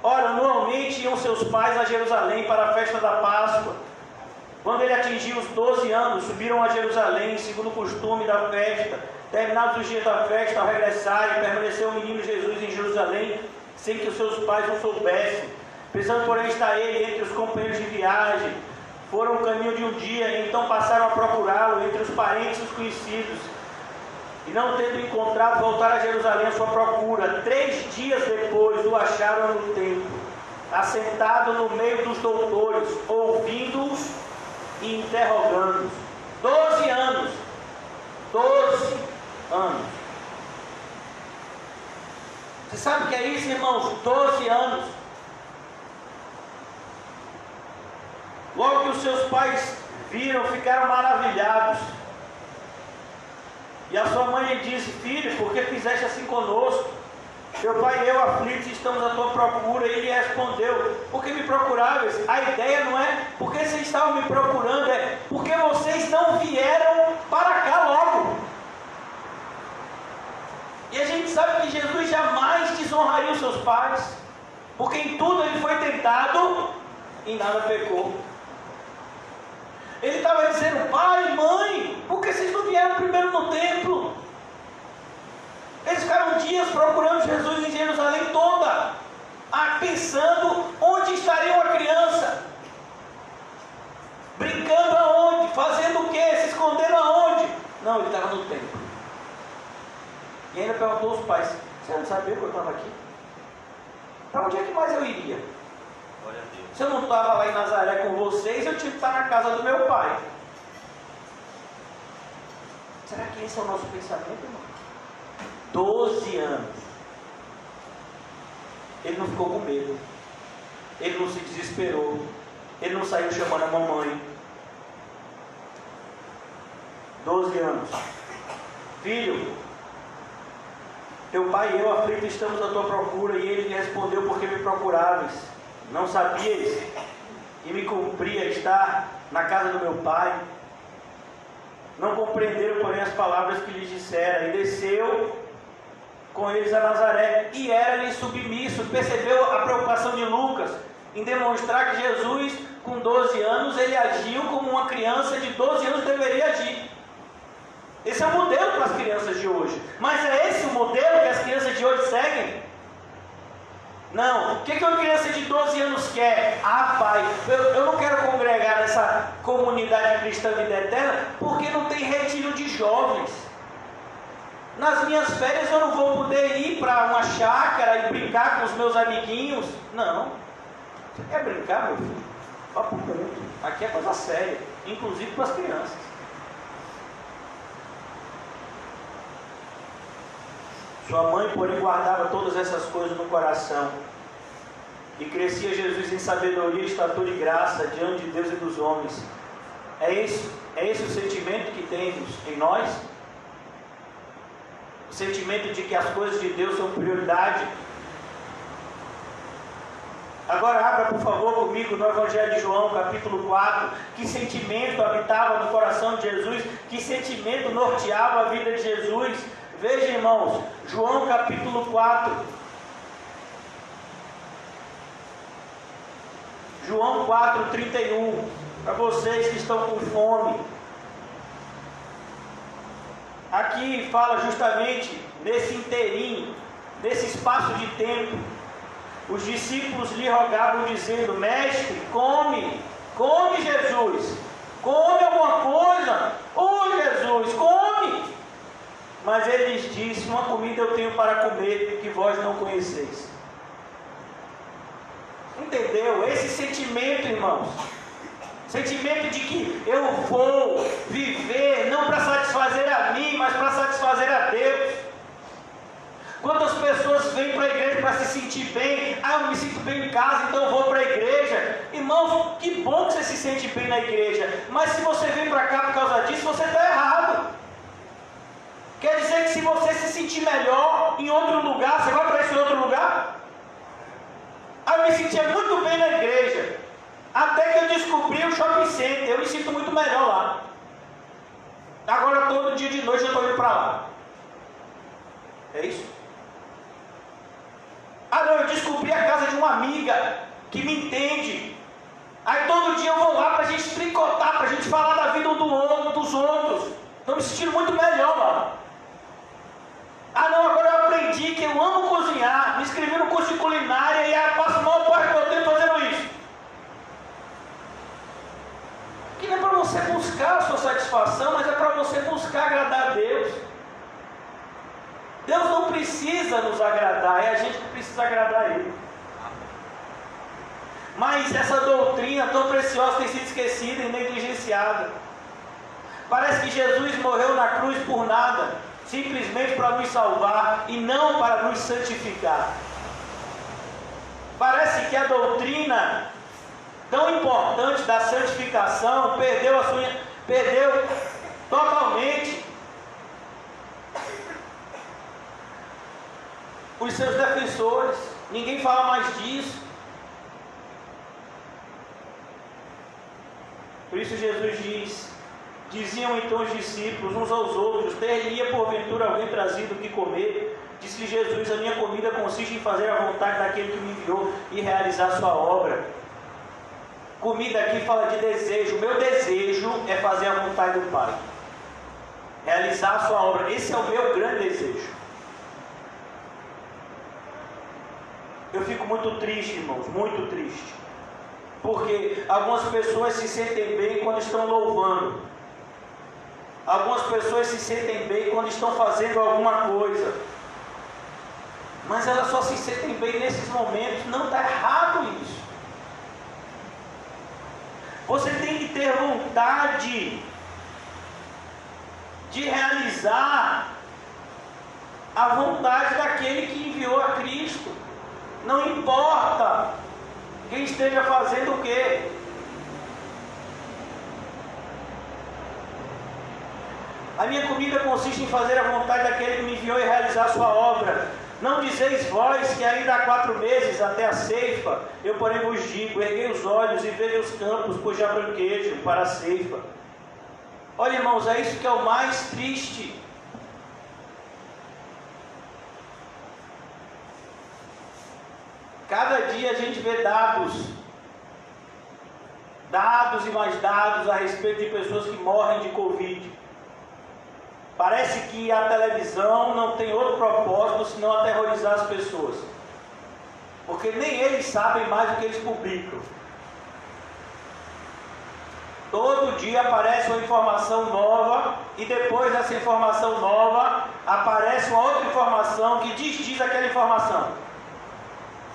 Ora, anualmente iam seus pais a Jerusalém para a festa da Páscoa. Quando ele atingiu os 12 anos, subiram a Jerusalém, segundo o costume da festa, Terminados os dias da festa, ao regressarem, permaneceu o menino Jesus em Jerusalém, sem que os seus pais o soubessem. Precisando, porém, estar ele entre os companheiros de viagem. Foram o caminho de um dia, e então passaram a procurá-lo entre os parentes e os conhecidos. E não tendo encontrado, voltaram a Jerusalém à sua procura. 3 dias depois o acharam no templo, assentado no meio dos doutores, ouvindo-os e interrogando-os. 12 anos. 12 anos. Você sabe o que é isso, irmãos? 12 anos. Logo que os seus pais viram, ficaram maravilhados. E a sua mãe lhe disse: filho, por que fizeste assim conosco? Meu pai e eu aflitos estamos à tua procura. E ele respondeu: por que me procuráveis? A ideia não é porque vocês estavam me procurando, é porque vocês não vieram para cá logo. E a gente sabe que Jesus jamais desonraria os seus pais, porque em tudo ele foi tentado e em nada pecou. Ele estava dizendo: pai, mãe, por que vocês não vieram primeiro no templo? Eles ficaram dias procurando Jesus em Jerusalém toda, pensando onde estaria uma criança. Brincando aonde? Fazendo o quê? Se escondendo aonde? Não, ele estava no templo. E ainda perguntou aos pais: você não sabia que eu estava aqui? Para onde é que mais eu iria? Se eu não estava lá em Nazaré com vocês, eu tinha que estar na casa do meu pai. Será que esse é o nosso pensamento, irmão? 12 anos. Ele não ficou com medo. Ele não se desesperou. Ele não saiu chamando a mamãe. 12 anos. Filho, teu pai e eu aflitos estamos à tua procura. E ele lhe respondeu: por que me procuráveis? Não sabias e me cumpria estar na casa do meu pai? Não compreenderam, porém, as palavras que lhes dissera. E desceu com eles a Nazaré, e era-lhe submisso. Percebeu a preocupação de Lucas em demonstrar que Jesus, com 12 anos, ele agiu como uma criança de 12 anos deveria agir. Esse é o modelo para as crianças de hoje. Mas é esse o modelo que as crianças de hoje seguem? Não. O que uma criança de 12 anos quer? Pai, eu não quero congregar nessa comunidade cristã vida eterna, porque não tem retiro de jovens. Nas minhas férias eu não vou poder ir para uma chácara e brincar com os meus amiguinhos. Não. Você quer brincar, meu filho? Vá para o mundo. Aqui é coisa séria, inclusive para as crianças. Sua mãe, porém, guardava todas essas coisas no coração. E crescia Jesus em sabedoria, estatura e graça diante de Deus e dos homens. É esse o sentimento que temos em nós? O sentimento de que as coisas de Deus são prioridade. Agora abra, por favor, comigo no Evangelho de João, capítulo 4. Que sentimento habitava no coração de Jesus? Que sentimento norteava a vida de Jesus? Veja, irmãos, João capítulo 4. João 4, 31. Para vocês que estão com fome. Aqui fala justamente nesse inteirinho, nesse espaço de tempo. Os discípulos lhe rogavam dizendo: mestre, come Jesus, come alguma coisa, Jesus, come. Mas ele lhes disse: uma comida eu tenho para comer que vós não conheceis. Entendeu? Esse sentimento, irmãos, sentimento de que eu vou viver não para satisfazer a mim, mas para satisfazer a Deus. Quantas pessoas vêm para a igreja para se sentir bem? Eu me sinto bem em casa, então eu vou para a igreja. Irmãos, que bom que você se sente bem na igreja, mas se você vem para cá por causa disso, você está errado. Quer dizer que se você se sentir melhor em outro lugar, você vai para esse outro lugar? Eu me sentia muito bem na igreja, até que eu descobri o shopping center. Eu me sinto muito melhor lá. Agora todo dia de noite eu estou indo para lá. É isso? Não, eu descobri a casa de uma amiga que me entende. Aí todo dia eu vou lá para a gente tricotar, para a gente falar da vida um dos outros. Estou me sentindo muito melhor lá. Ah não, agora eu aprendi que eu amo cozinhar, me inscrevi no curso de culinária e aí passo a maior parte do meu tempo fazendo isso. Que não é para você buscar a sua satisfação, mas é para você buscar agradar a Deus. Deus não precisa nos agradar, é a gente que precisa agradar Ele. Mas essa doutrina tão preciosa tem sido esquecida e negligenciada. Parece que Jesus morreu na cruz por nada, simplesmente para nos salvar e não para nos santificar. Parece que a doutrina tão importante da santificação perdeu totalmente os seus defensores. Ninguém fala mais disso. Por isso Jesus diziam então os discípulos uns aos outros: ter-lhe-ia porventura alguém trazido o que comer? Disse-lhe Jesus: a minha comida consiste em fazer a vontade daquele que me enviou e realizar a sua obra. Comida aqui fala de desejo. O meu desejo é fazer a vontade do Pai, realizar a sua obra. Esse é o meu grande desejo. Eu fico muito triste, irmãos, muito triste, porque algumas pessoas se sentem bem quando estão louvando, algumas pessoas se sentem bem quando estão fazendo alguma coisa, mas elas só se sentem bem nesses momentos. Não está errado isso. Você tem que ter vontade de realizar a vontade daquele que enviou a Cristo. Não importa quem esteja fazendo o quê. A minha comida consiste em fazer a vontade daquele que me enviou e realizar a sua obra. Não dizeis vós que ainda há 4 meses até a ceifa? Eu porém vos digo: erguei os olhos e vejam os campos, pois já branquejam para a ceifa. Olha, irmãos, é isso que é o mais triste. Cada dia a gente vê dados e mais dados a respeito de pessoas que morrem de Covid. Parece que a televisão não tem outro propósito senão aterrorizar as pessoas, porque nem eles sabem mais o que eles publicam. Todo dia aparece uma informação nova e depois dessa informação nova aparece uma outra informação que diz aquela informação,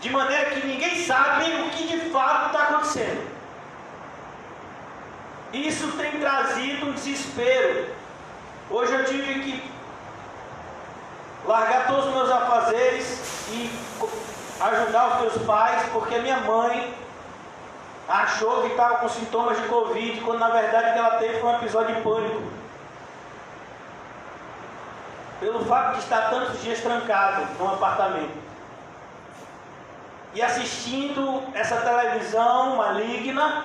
de maneira que ninguém sabe o que de fato está acontecendo. Isso tem trazido um desespero. Hoje eu tive que largar todos os meus afazeres e ajudar os meus pais, porque minha mãe achou que estava com sintomas de Covid, quando na verdade o que ela teve foi um episódio de pânico, pelo fato de estar tantos dias trancado num apartamento e assistindo essa televisão maligna,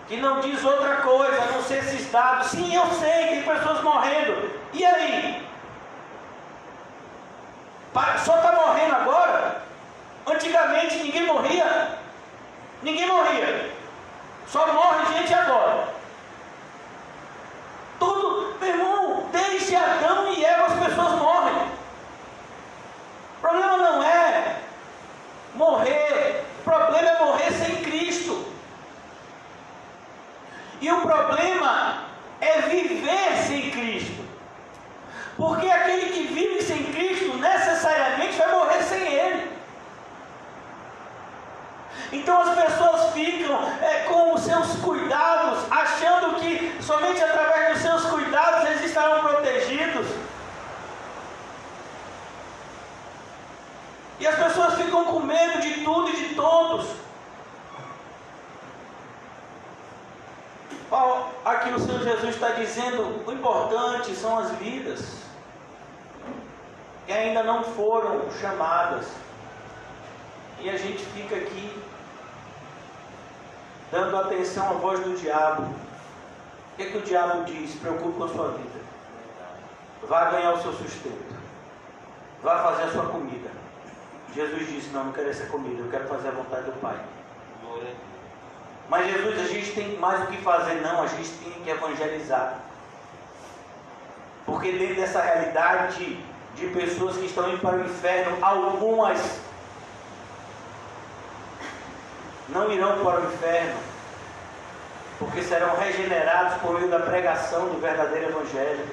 que não diz outra coisa a não ser esses dados. Sim, eu sei, tem pessoas morrendo. E aí? Só está morrendo agora? Antigamente ninguém morria. Ninguém morria. Só morre gente agora. Tudo, meu irmão, desde Adão e Eva as pessoas morrem. O problema não é morrer. O problema é morrer sem Cristo. E o problema é viver sem Cristo. Porque aquele que vive sem Cristo necessariamente vai morrer sem Ele. Então as pessoas ficam com os seus cuidados, achando que somente através dos seus cuidados eles estarão protegidos. E as pessoas ficam com medo de tudo e de todos. Aqui o Senhor Jesus está dizendo: o importante são as vidas que ainda não foram chamadas. E a gente fica aqui dando atenção à voz do diabo. O que o diabo diz? Preocupe com a sua vida. Vá ganhar o seu sustento. Vá fazer a sua comida. Jesus disse: não quero essa comida, eu quero fazer a vontade do Pai. Mas Jesus, a gente tem mais o que fazer. Não, a gente tem que evangelizar. Porque dentro dessa realidade de pessoas que estão indo para o inferno. Algumas não irão para o inferno, porque serão regenerados por meio da pregação do verdadeiro Evangelho,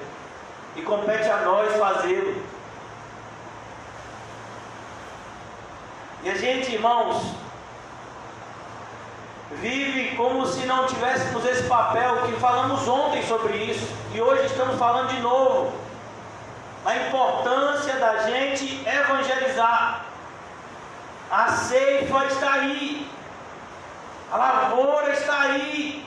e compete a nós fazê-lo. E a gente, irmãos, vive como se não tivéssemos esse papel, que falamos ontem sobre isso, e hoje estamos falando de novo, a importância da gente evangelizar. A ceifa está aí, a lavoura está aí,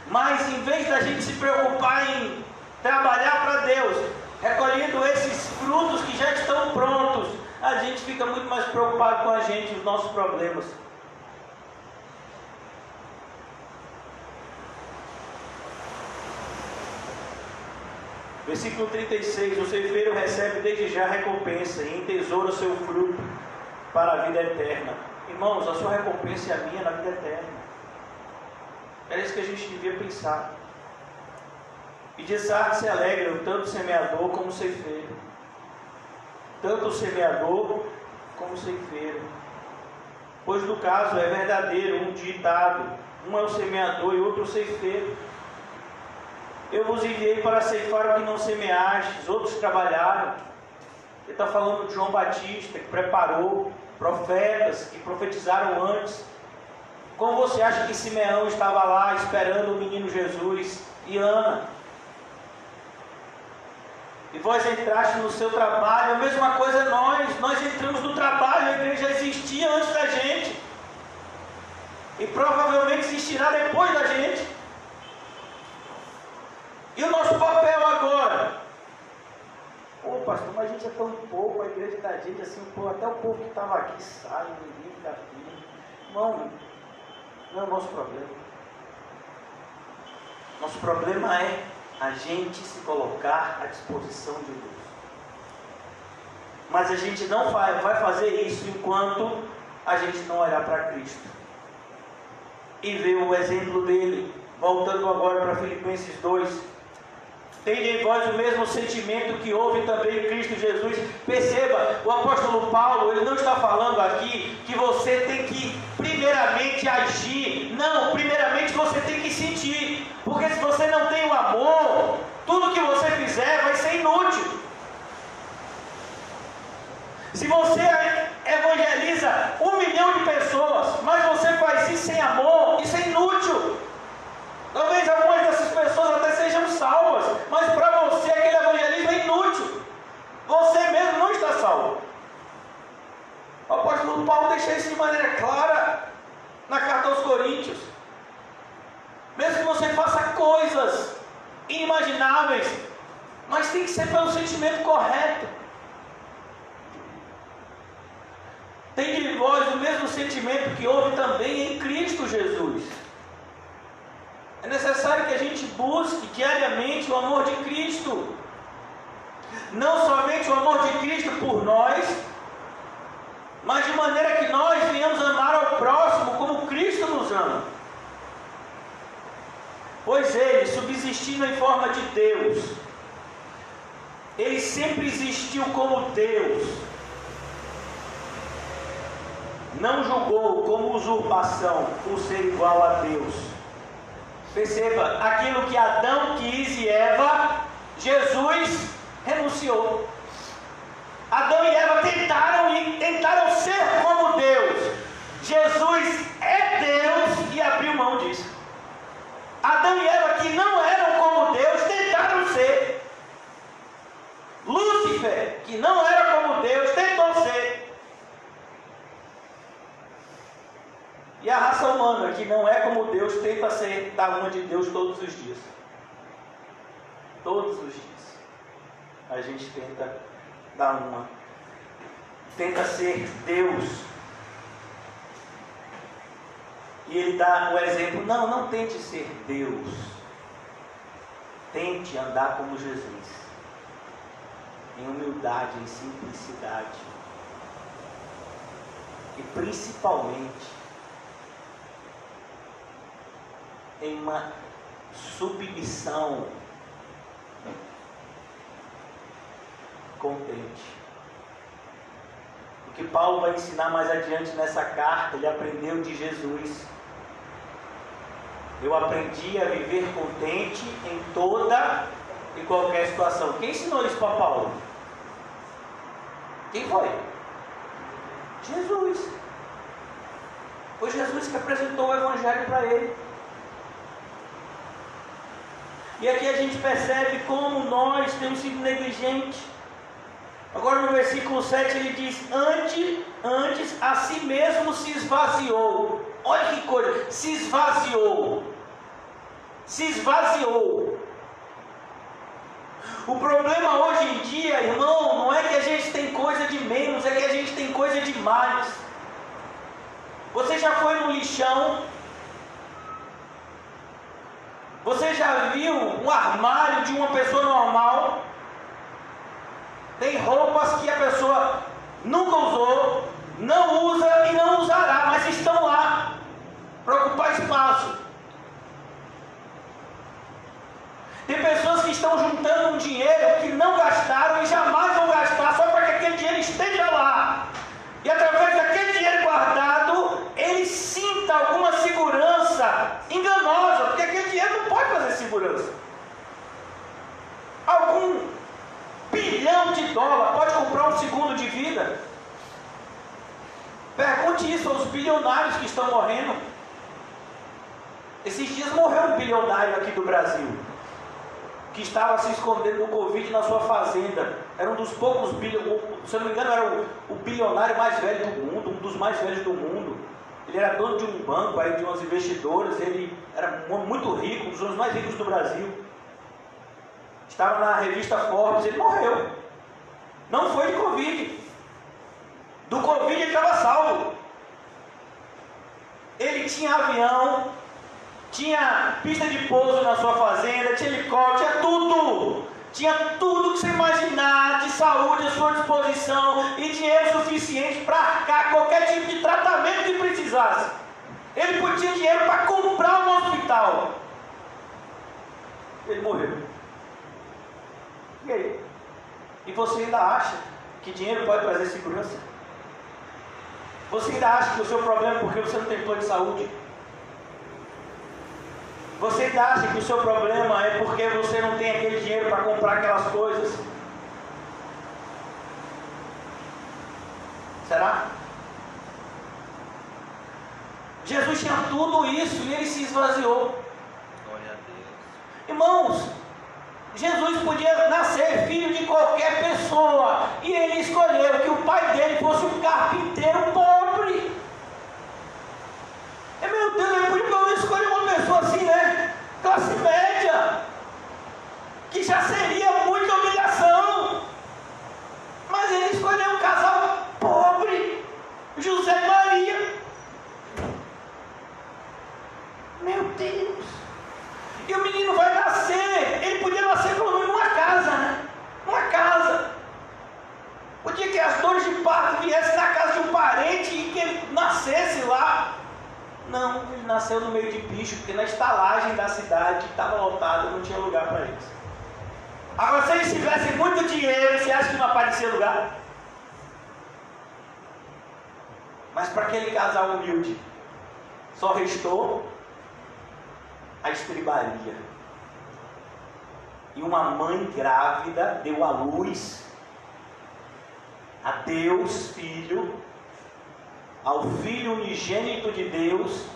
mas em vez da gente se preocupar em trabalhar para Deus, recolhendo esses frutos que já estão prontos, a gente fica muito mais preocupado com a gente e os nossos problemas. Versículo 36, o ceifeiro recebe desde já recompensa e entesoura seu fruto para a vida eterna. Irmãos, a sua recompensa e a minha na vida eterna. Era isso que a gente devia pensar. E de Sardes se alegram tanto o semeador como o ceifeiro. Tanto o semeador como o ceifeiro. Pois no caso é verdadeiro um ditado: um é o semeador e outro o ceifeiro. Eu vos enviei para ceifar o que não semeastes, outros trabalharam. Ele está falando de João Batista, que preparou profetas que profetizaram antes. Como você acha que Simeão estava lá esperando o menino Jesus e Ana? E vós entraste no seu trabalho. A mesma coisa é nós entramos no trabalho. A igreja existia antes da gente, e provavelmente existirá depois da gente. E o nosso papel agora? Ô pastor, mas a gente é tão pouco, a igreja da gente assim, pô, até o povo que estava aqui sai, ninguém fica aqui. Irmão, não é o nosso problema. Nosso problema é a gente se colocar à disposição de Deus. Mas a gente não vai fazer isso enquanto a gente não olhar para Cristo e ver o exemplo dele. Voltando agora para Filipenses 2. Tende em vós o mesmo sentimento que houve também em Cristo Jesus. Perceba, o apóstolo Paulo, ele não está falando aqui que você tem que primeiramente agir. Não, primeiramente você tem que sentir. Porque se você não tem o amor, tudo que você fizer vai ser inútil. Se você evangeliza 1 milhão de pessoas, mas você faz isso sem amor, isso é inútil. Talvez algumas dessas pessoas até sejam salvas, mas para você aquele evangelismo é inútil. Você mesmo não está salvo. O apóstolo Paulo deixa isso de maneira clara na carta aos Coríntios. Mesmo que você faça coisas inimagináveis, mas tem que ser pelo sentimento correto. Tem de vós o mesmo sentimento que houve também em Cristo Jesus. É necessário que a gente busque diariamente o amor de Cristo. Não somente o amor de Cristo por nós, mas de maneira que nós venhamos amar ao próximo como Cristo nos ama. Pois ele, subsistindo em forma de Deus, ele sempre existiu como Deus. Não julgou como usurpação o ser igual a Deus. Perceba, aquilo que Adão quis e Eva, Jesus renunciou. Adão e Eva tentaram ser como Deus. Jesus é Deus e abriu mão disso. Adão e Eva, que não eram como Deus, tentaram ser. Lúcifer, que não era como Deus, tentou ser. E a raça humana, que não é como Deus, tenta ser da uma de Deus todos os dias. Todos os dias. A gente tenta dar uma. Tenta ser Deus. E ele dá o exemplo: não tente ser Deus. Tente andar como Jesus. Em humildade, em simplicidade. E principalmente em uma submissão que Paulo vai ensinar mais adiante nessa carta, ele aprendeu de Jesus. Eu aprendi a viver contente em toda e qualquer situação. Quem ensinou isso para Paulo? Quem foi? Jesus. Foi Jesus que apresentou o Evangelho para ele. E aqui a gente percebe como nós temos sido negligentes. Agora no versículo 7 ele diz: antes a si mesmo se esvaziou. Olha que coisa, se esvaziou. Se esvaziou. O problema hoje em dia, irmão, não é que a gente tem coisa de menos, é que a gente tem coisa de mais. Você já foi no lixão? Você já viu um armário de uma pessoa normal? Tem roupas que a pessoa nunca usou, não usa e não usará, mas estão lá para ocupar espaço. Tem pessoas que estão juntando um dinheiro que não gastaram e jamais vão gastar, só para que aquele dinheiro esteja lá. E através daquele dinheiro guardado, ele sinta alguma segurança enganosa, porque aquele dinheiro não pode fazer segurança. Algum bilhão de dólares pode comprar um segundo de vida? Pergunte isso aos bilionários que estão morrendo. Esses dias morreu um bilionário aqui do Brasil, que estava se escondendo do Covid na sua fazenda. Era um dos poucos bilionários, se eu não me engano, era o bilionário mais velho do mundo, um dos mais velhos do mundo. Ele era dono de um banco, aí, de umas investidoras, ele era muito rico, um dos homens mais ricos do Brasil. Estava na revista Forbes, ele morreu. Não foi de Covid. Do Covid ele estava salvo. Ele tinha avião, tinha pista de pouso na sua fazenda, tinha helicóptero, tinha tudo. Tinha tudo que você imaginar de saúde à sua disposição e dinheiro suficiente para arcar qualquer tipo de tratamento que precisasse. Ele tinha dinheiro para comprar um hospital. Ele morreu. E aí? E você ainda acha que dinheiro pode trazer segurança? Você ainda acha que o seu problema é porque você não tem plano de saúde? Você ainda acha que o seu problema é porque você não tem aquele dinheiro para comprar aquelas coisas? Será? Jesus tinha tudo isso e ele se esvaziou. Glória a Deus. Irmãos, Jesus podia nascer filho de qualquer pessoa e ele escolheu que o pai dele fosse um carpinteiro pobre. Meu Deus, ele podia pelo menos escolher uma pessoa assim, né? Classe média, que já seria muita humilhação. Mas ele escolheu um casal pobre, José e Maria. Meu Deus. E o menino vai nascer. Ele podia nascer pelo menos numa casa, né? Uma casa. Podia que as dores de parto viessem na casa de um parente e que ele nascesse lá. Não, ele nasceu no meio de bicho, porque na estalagem da cidade estava lotada, não tinha lugar para eles. Agora, se eles tivessem muito dinheiro, você acha que não aparecia lugar? Mas para aquele casal humilde, só restou a estribaria. E uma mãe grávida deu à luz a Deus Filho, ao Filho unigênito de Deus,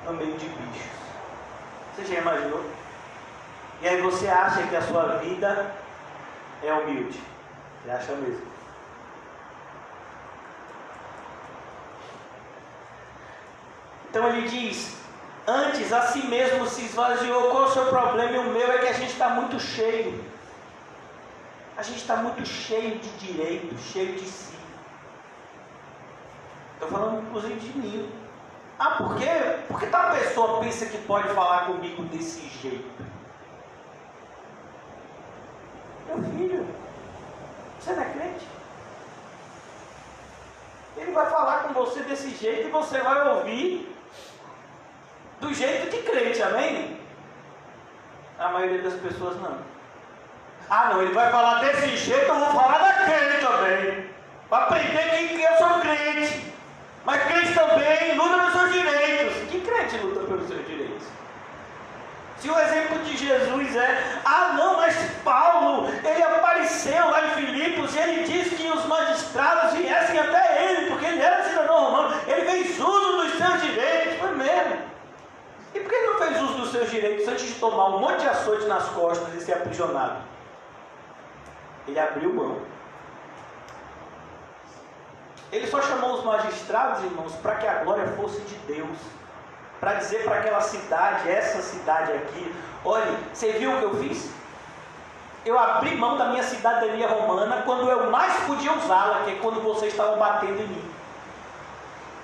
no meio de bichos. Você já imaginou? E aí você acha que a sua vida é humilde? Você acha mesmo? Então ele diz: antes a si mesmo se esvaziou. Qual é o seu problema? E o meu é que a gente está muito cheio. A gente está muito cheio de direito, cheio de si. Estou falando inclusive de mim. Ah, por quê? Porque tal pessoa pensa que pode falar comigo desse jeito? Meu filho, você não é crente? Ele vai falar com você desse jeito e você vai ouvir do jeito de crente, amém? A maioria das pessoas não. Ah não, ele vai falar desse jeito, eu vou falar daquele também. Aprender que eu sou crente. Mas crente também luta pelos seus direitos. Que crente luta pelos seus direitos? Se o exemplo de Jesus é, não, mas Paulo, ele apareceu lá em Filipos e ele disse que os magistrados viessem até ele, porque ele era cidadão romano, ele fez uso dos seus direitos, foi mesmo. E por que ele não fez uso dos seus direitos antes de tomar um monte de açoite nas costas e ser aprisionado? Ele abriu mão. Ele só chamou os magistrados, irmãos, para que a glória fosse de Deus. Para dizer para aquela cidade, essa cidade aqui, olha, você viu o que eu fiz? Eu abri mão da minha cidadania romana quando eu mais podia usá-la, que é quando vocês estavam batendo em mim.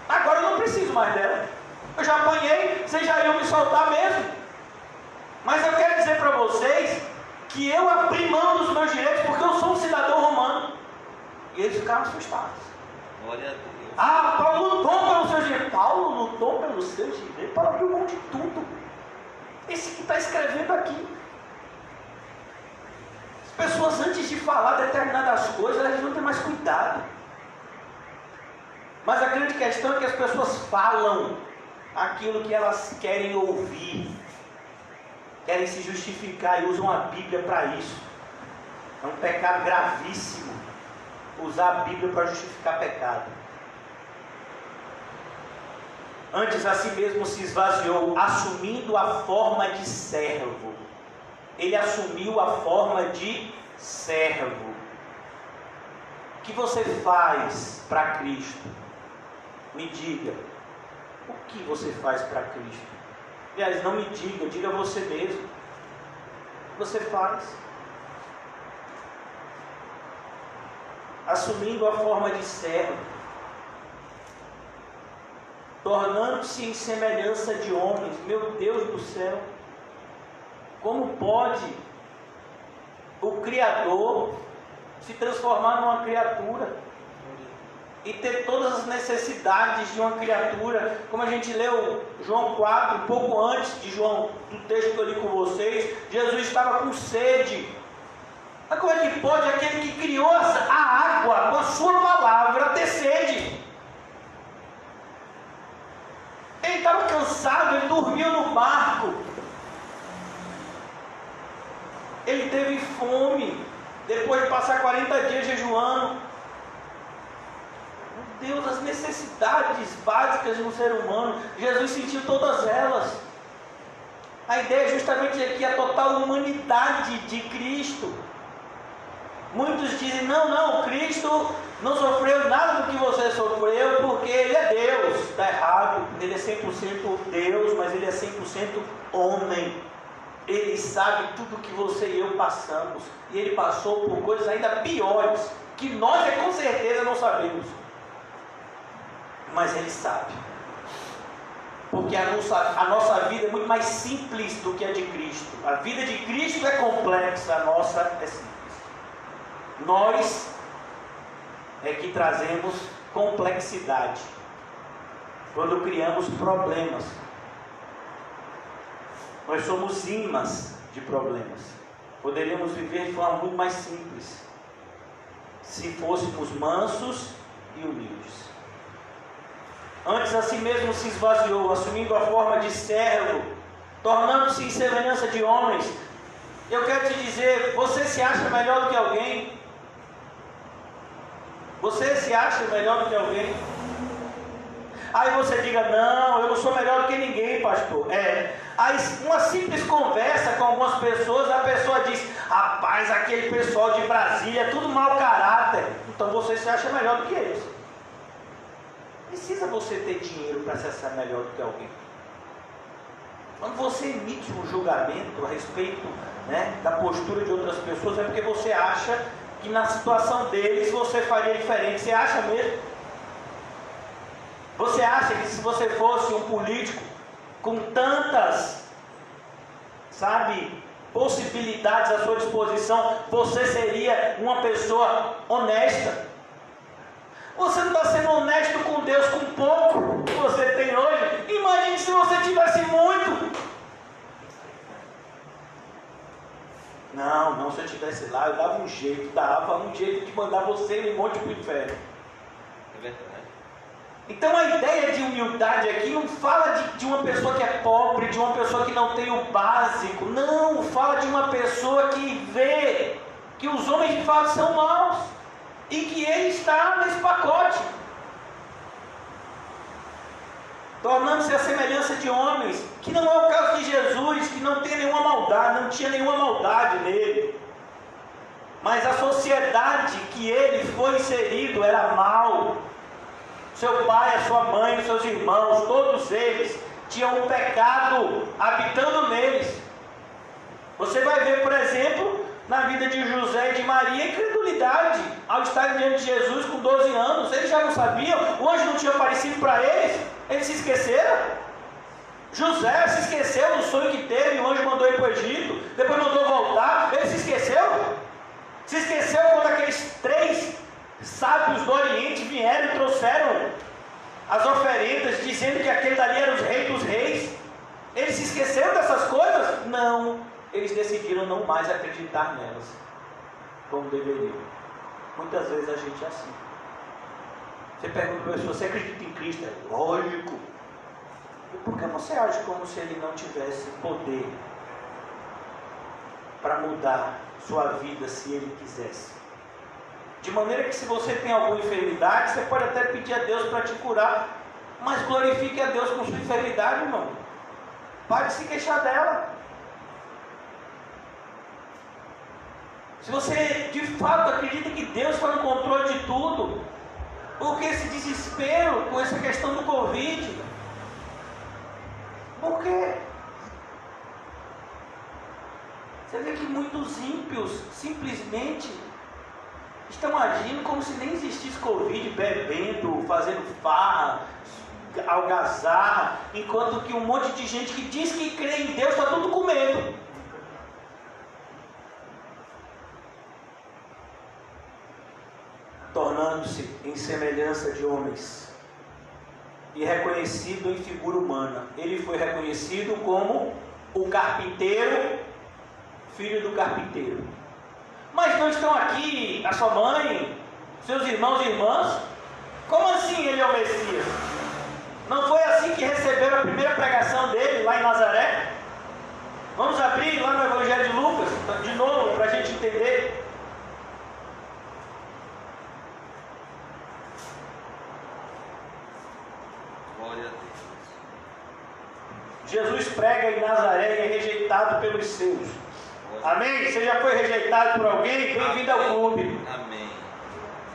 Agora eu não preciso mais dela. Eu já apanhei, vocês já iam me soltar mesmo. Mas eu quero dizer para vocês que eu abri mão dos meus direitos porque eu sou um cidadão romano. E eles ficaram assustados. Glória a Deus. Paulo lutou pelos seus direitos. Paulo lutou pelos seus direitos. Paulo abriu mão de tudo. Esse que está escrevendo aqui. As pessoas, antes de falar determinadas coisas, elas não têm mais cuidado. Mas a grande questão é que as pessoas falam aquilo que elas querem ouvir. Querem se justificar e usam a Bíblia para isso. É um pecado gravíssimo usar a Bíblia para justificar pecado. Antes a si mesmo se esvaziou, assumindo a forma de servo. Ele assumiu a forma de servo. O que você faz para Cristo? Me diga. O que você faz para Cristo? Aliás, não me diga, diga você mesmo. O que você faz? Assumindo a forma de servo, tornando-se em semelhança de homens. Meu Deus do céu, como pode o Criador se transformar numa criatura e ter todas as necessidades de uma criatura? Como a gente leu João 4, um pouco antes de João, do texto que eu li com vocês, Jesus estava com sede. Mas como é que pode aquele que criou a água com a sua palavra ter sede? Ele estava cansado, ele dormiu no barco. Ele teve fome, depois de passar 40 dias jejuando. Meu Deus, as necessidades básicas de um ser humano, Jesus sentiu todas elas. A ideia é justamente aqui a total humanidade de Cristo. Muitos dizem, não, Cristo não sofreu nada do que você sofreu porque Ele é Deus. Está errado, Ele é 100% Deus, mas Ele é 100% homem. Ele sabe tudo que você e eu passamos. E Ele passou por coisas ainda piores, que nós com certeza não sabemos. Mas Ele sabe. Porque a nossa vida é muito mais simples do que a de Cristo. A vida de Cristo é complexa, a nossa é simples. Nós é que trazemos complexidade quando criamos problemas. Nós somos imãs de problemas. Poderíamos viver de forma muito mais simples se fôssemos mansos e humildes. Antes a si mesmo se esvaziou, assumindo a forma de servo, tornando-se em semelhança de homens. Eu quero te dizer, você se acha melhor do que alguém? Você se acha melhor do que alguém? Aí você diga, não, eu não sou melhor do que ninguém, pastor. Aí uma simples conversa com algumas pessoas, a pessoa diz, rapaz, aquele pessoal de Brasília é tudo mau caráter. Então você se acha melhor do que eles. Precisa você ter dinheiro para se achar melhor do que alguém. Quando você emite um julgamento a respeito, da postura de outras pessoas, é porque você acha que na situação deles você faria diferente. Você acha mesmo? Você acha que se você fosse um político com tantas, possibilidades à sua disposição, você seria uma pessoa honesta? Você não está sendo honesto com Deus com pouco que você tem hoje? Imagine se você tivesse muito. Não, se eu estivesse lá, eu dava um jeito de mandar você em um monte para o inferno. É verdade. Então a ideia de humildade aqui não fala de uma pessoa que é pobre, de uma pessoa que não tem o básico. Não, fala de uma pessoa que vê que os homens de fato são maus e que ele está nesse pacote, tornando-se a semelhança de homens, que não é o caso de Jesus, que não tem nenhuma maldade, não tinha nenhuma maldade nele. Mas a sociedade que ele foi inserido era mal. Seu pai, a sua mãe, os seus irmãos, todos eles tinham um pecado habitando neles. Você vai ver, por exemplo, na vida de José e de Maria, a incredulidade ao estarem diante de Jesus com 12 anos. Eles já não sabiam, o anjo não tinha aparecido para eles se esqueceram. José se esqueceu do sonho que teve, o anjo mandou ir para o Egito, depois mandou voltar, ele se esqueceu. Se esqueceu quando aqueles 3 sábios do Oriente vieram e trouxeram as oferendas, dizendo que aquele dali era os reis dos reis. Eles se esqueceram dessas coisas? Não, eles decidiram não mais acreditar nelas, como deveriam. Muitas vezes a gente é assim. Você pergunta para a pessoa, você acredita em Cristo? É lógico. E por que você age como se ele não tivesse poder para mudar sua vida se ele quisesse? De maneira que se você tem alguma enfermidade, você pode até pedir a Deus para te curar, mas glorifique a Deus com sua enfermidade, irmão. Pare de se queixar dela. Se você de fato acredita que Deus está no controle de tudo, por que esse desespero com essa questão do Covid? Por quê? Você vê que muitos ímpios simplesmente estão agindo como se nem existisse Covid, bebendo, fazendo farra, algazarra, enquanto que um monte de gente que diz que crê em Deus está tudo com medo. Tornando-se em semelhança de homens e reconhecido em figura humana. Ele foi reconhecido como o carpinteiro, filho do carpinteiro. Mas não estão aqui a sua mãe, seus irmãos e irmãs? Como assim ele é o Messias? Não foi assim que receberam a primeira pregação dele lá em Nazaré? Vamos abrir lá no Evangelho de Lucas, de novo, para a gente entender. Glória a Deus. Jesus prega em Nazaré e é rejeitado pelos seus. Amém? Você já foi rejeitado por alguém? Bem-vindo ao clube. Amém.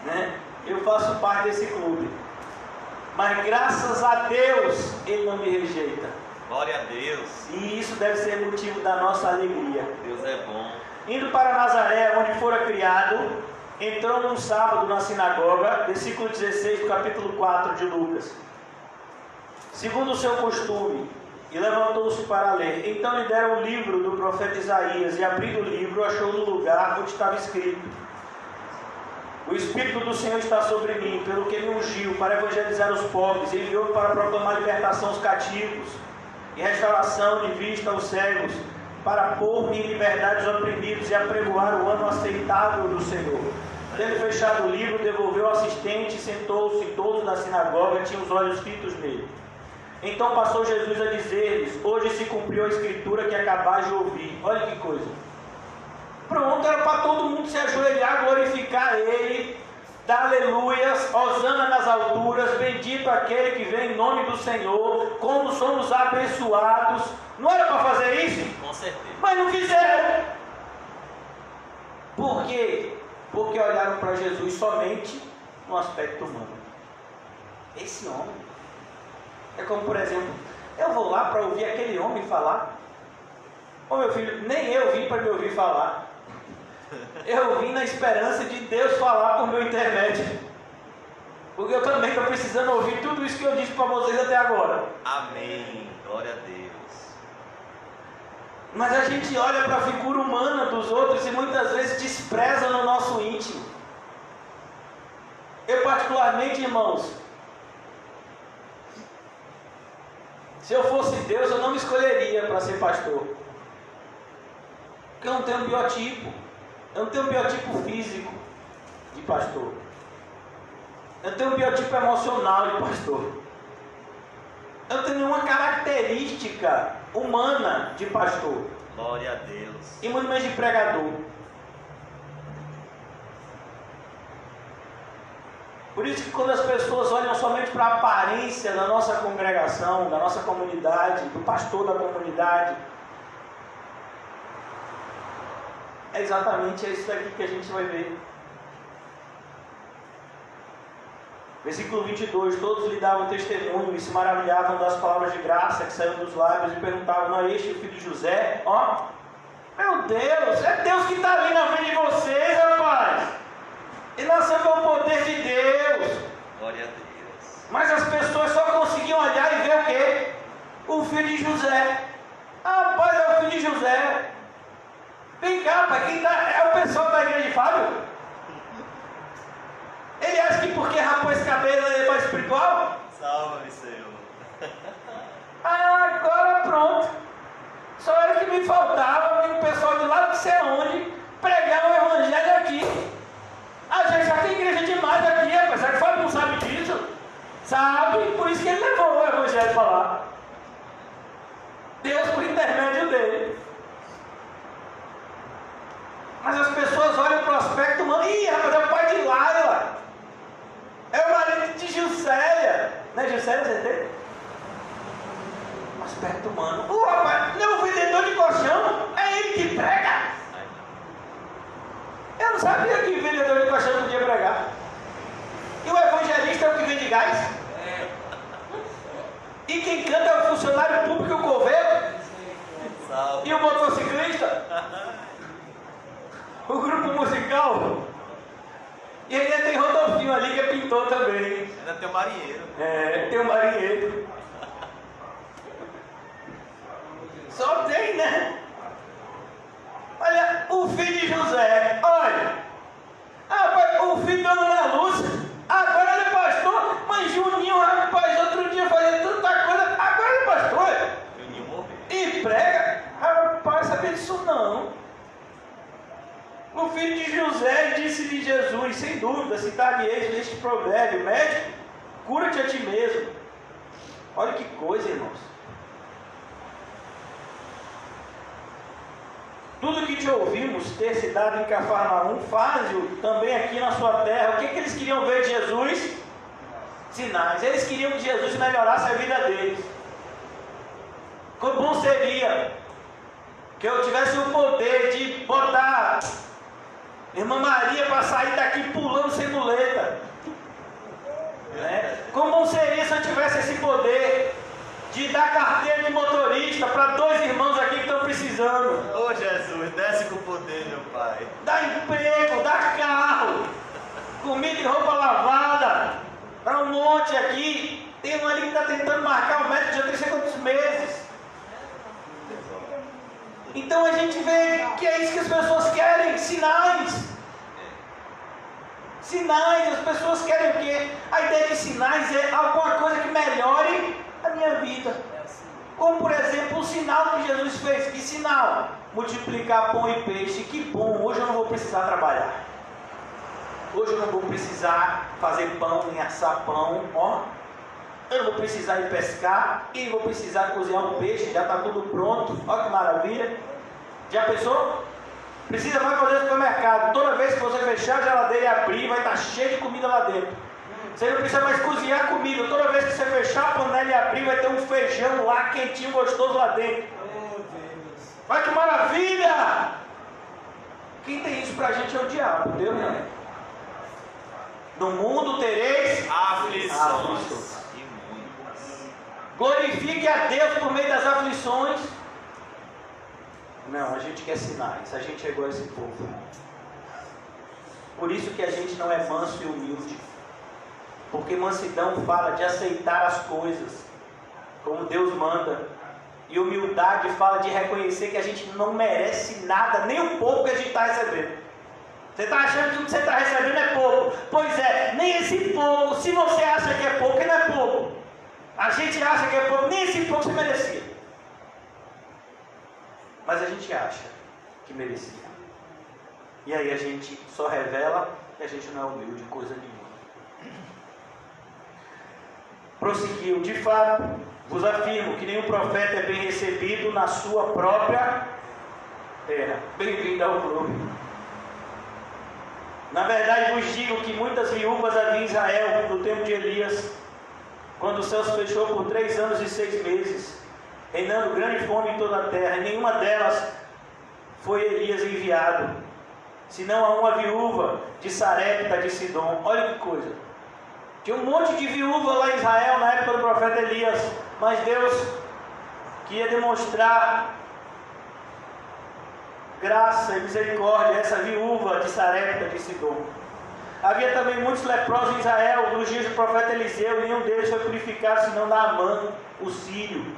Né? Eu faço parte desse clube. Mas graças a Deus, Ele não me rejeita. Glória a Deus. E isso deve ser motivo da nossa alegria. Deus é bom. Indo para Nazaré, onde fora criado, entrou num sábado na sinagoga, versículo 16 do capítulo 4 de Lucas. Segundo o seu costume, e levantou-se para ler. Então lhe deram o livro do profeta Isaías, e abrindo o livro, achou no lugar onde estava escrito: o Espírito do Senhor está sobre mim, pelo que me ungiu para evangelizar os pobres, e enviou para proclamar libertação aos cativos, e restauração de vista aos cegos, para pôr-me em liberdade os oprimidos, e apregoar o ano aceitável do Senhor. Tendo fechado o livro, devolveu ao assistente, e sentou-se, e todos da sinagoga tinham os olhos fitos nele. Então passou Jesus a dizer-lhes: hoje se cumpriu a escritura que acabais de ouvir. Olha que coisa. Pronto, era para todo mundo se ajoelhar, glorificar Ele, dar aleluias, hosana nas alturas, bendito aquele que vem em nome do Senhor, como somos abençoados. Não era para fazer isso? Com certeza. Mas não fizeram. Por quê? Porque olharam para Jesus somente no aspecto humano. Esse homem. É como, por exemplo, eu vou lá para ouvir aquele homem falar. Ô meu filho, nem eu vim para me ouvir falar. Eu vim na esperança de Deus falar por meu intermédio. Porque eu também estou precisando ouvir tudo isso que eu disse para vocês até agora. Amém. Glória a Deus. Mas a gente olha para a figura humana dos outros e muitas vezes despreza no nosso íntimo. Eu particularmente, irmãos, se eu fosse Deus, eu não me escolheria para ser pastor. Porque eu não tenho biotipo. Eu não tenho biotipo físico de pastor. Eu tenho um biotipo emocional de pastor. Eu não tenho nenhuma característica humana de pastor. Glória a Deus. E muito menos de pregador. Por isso que quando as pessoas olham somente para a aparência da nossa congregação, da nossa comunidade, do pastor da comunidade, é exatamente isso daqui que a gente vai ver. Versículo 22, todos lhe davam testemunho e se maravilhavam das palavras de graça que saíam dos lábios e perguntavam, não é este o filho de José? Ó, meu Deus, é Deus que está ali na frente de vocês, rapaz. Ele nasceu com o poder de Deus. Glória a Deus. Mas as pessoas só conseguiam olhar e ver o quê? O filho de José. Ah, rapaz, é o filho de José. Vem cá, rapaz, quem tá, é o pessoal da igreja de Fábio? Ele acha que porque rapou esse cabelo ele é mais espiritual? Salva-me, Senhor. Ah, agora pronto. Só era que me faltava vir o pessoal de lá não sei onde pregar o evangelho aqui. A gente já tem igreja demais aqui, apesar que o Fábio não sabe disso. Sabe? Por isso que ele levou o evangelho para lá. Deus por intermédio dele. Mas as pessoas olham para o aspecto humano. Ih, rapaz, é o pai de Laila. É o marido de Gilcélia. Não é Gilcélia, você tem? O aspecto humano. Rapaz, não é o vendedor de colchão. É ele que prega. Eu não sabia que o vendedor de colchão podia pregar. E o evangelista é o que vende gás? E quem canta é o funcionário público e o coveiro? E o motociclista? O grupo musical? E ainda tem Rodolfinho ali que é pintor também. Ainda tem o marinheiro. É, tem o marinheiro. Só tem, né? Olha, o filho de José, olha. Rapaz, o filho da Ana Lúcia, agora ele é pastor. Mas Juninho, rapaz, outro dia fazia tanta coisa, agora ele é pastor. Juninho morreu. E prega. Rapaz, sabia disso não. O filho de José disse-lhe Jesus, sem dúvida, citar-lhe-eis neste provérbio, médico, cura-te a ti mesmo. Olha que coisa, irmãos. Tudo que te ouvimos ter se dado em Cafarnaum, faze-o também aqui na sua terra. O que eles queriam ver de Jesus? Sinais. Eles queriam que Jesus melhorasse a vida deles. Como bom seria que eu tivesse o poder de botar Irmã Maria para sair daqui pulando sem muleta. Né? Como bom seria se eu tivesse esse poder de dar carteira de motorista para 2 irmãos aqui que estão precisando. Ô Jesus, desce com o poder, meu Pai. Dá emprego, dá carro, comida e roupa lavada para um monte aqui. Tem um ali que está tentando marcar o médico já tem sei quantos meses. Então a gente vê que é isso que as pessoas querem, sinais. Sinais, as pessoas querem o quê? A ideia de sinais é alguma coisa que melhore a minha vida. Como por exemplo o sinal que Jesus fez. Que sinal? Multiplicar pão e peixe. Que bom, hoje eu não vou precisar trabalhar. Hoje eu não vou precisar fazer pão, nem assar pão. Ó, eu não vou precisar ir pescar. E vou precisar cozinhar um peixe. Já está tudo pronto. Olha que maravilha. Já pensou? Precisa mais fazer no supermercado. Toda vez que você fechar a geladeira e abrir, vai estar cheio de comida lá dentro. Você não precisa mais cozinhar comida. Toda vez que você fechar a panela e abrir, vai ter um feijão lá, quentinho, gostoso lá dentro. Vai que maravilha! Quem tem isso pra gente é o diabo, Deus não. No mundo tereis aflições. Glorifique a Deus por meio das aflições. Não, a gente quer sinais. A gente é igual a esse povo. Por isso que a gente não é manso e humilde. Porque mansidão fala de aceitar as coisas como Deus manda. E humildade fala de reconhecer que a gente não merece nada, nem o pouco que a gente está recebendo. Você está achando que tudo que você está recebendo é pouco. Pois é, nem esse pouco. Se você acha que é pouco, não é pouco. A gente acha que é pouco, nem esse pouco você merecia. Mas a gente acha que merecia. E aí a gente só revela que a gente não é humilde, coisa nenhuma. prosseguiu: de fato, vos afirmo que nenhum profeta é bem recebido na sua própria terra. Bem-vindo ao clube. Na verdade, vos digo que muitas viúvas havia em Israel no tempo de Elias, quando o céu se fechou por 3 anos e 6 meses, reinando grande fome em toda a terra, e nenhuma delas foi Elias enviado, senão a uma viúva de Sarepta de Sidom. Olha que coisa, tinha um monte de viúva lá em Israel na época do profeta Elias, mas Deus queria demonstrar graça e misericórdia a essa viúva de Sarepta de Sidom. Havia também muitos leprosos em Israel nos dias do profeta Eliseu, nenhum deles foi purificado senão Naamã, o sírio.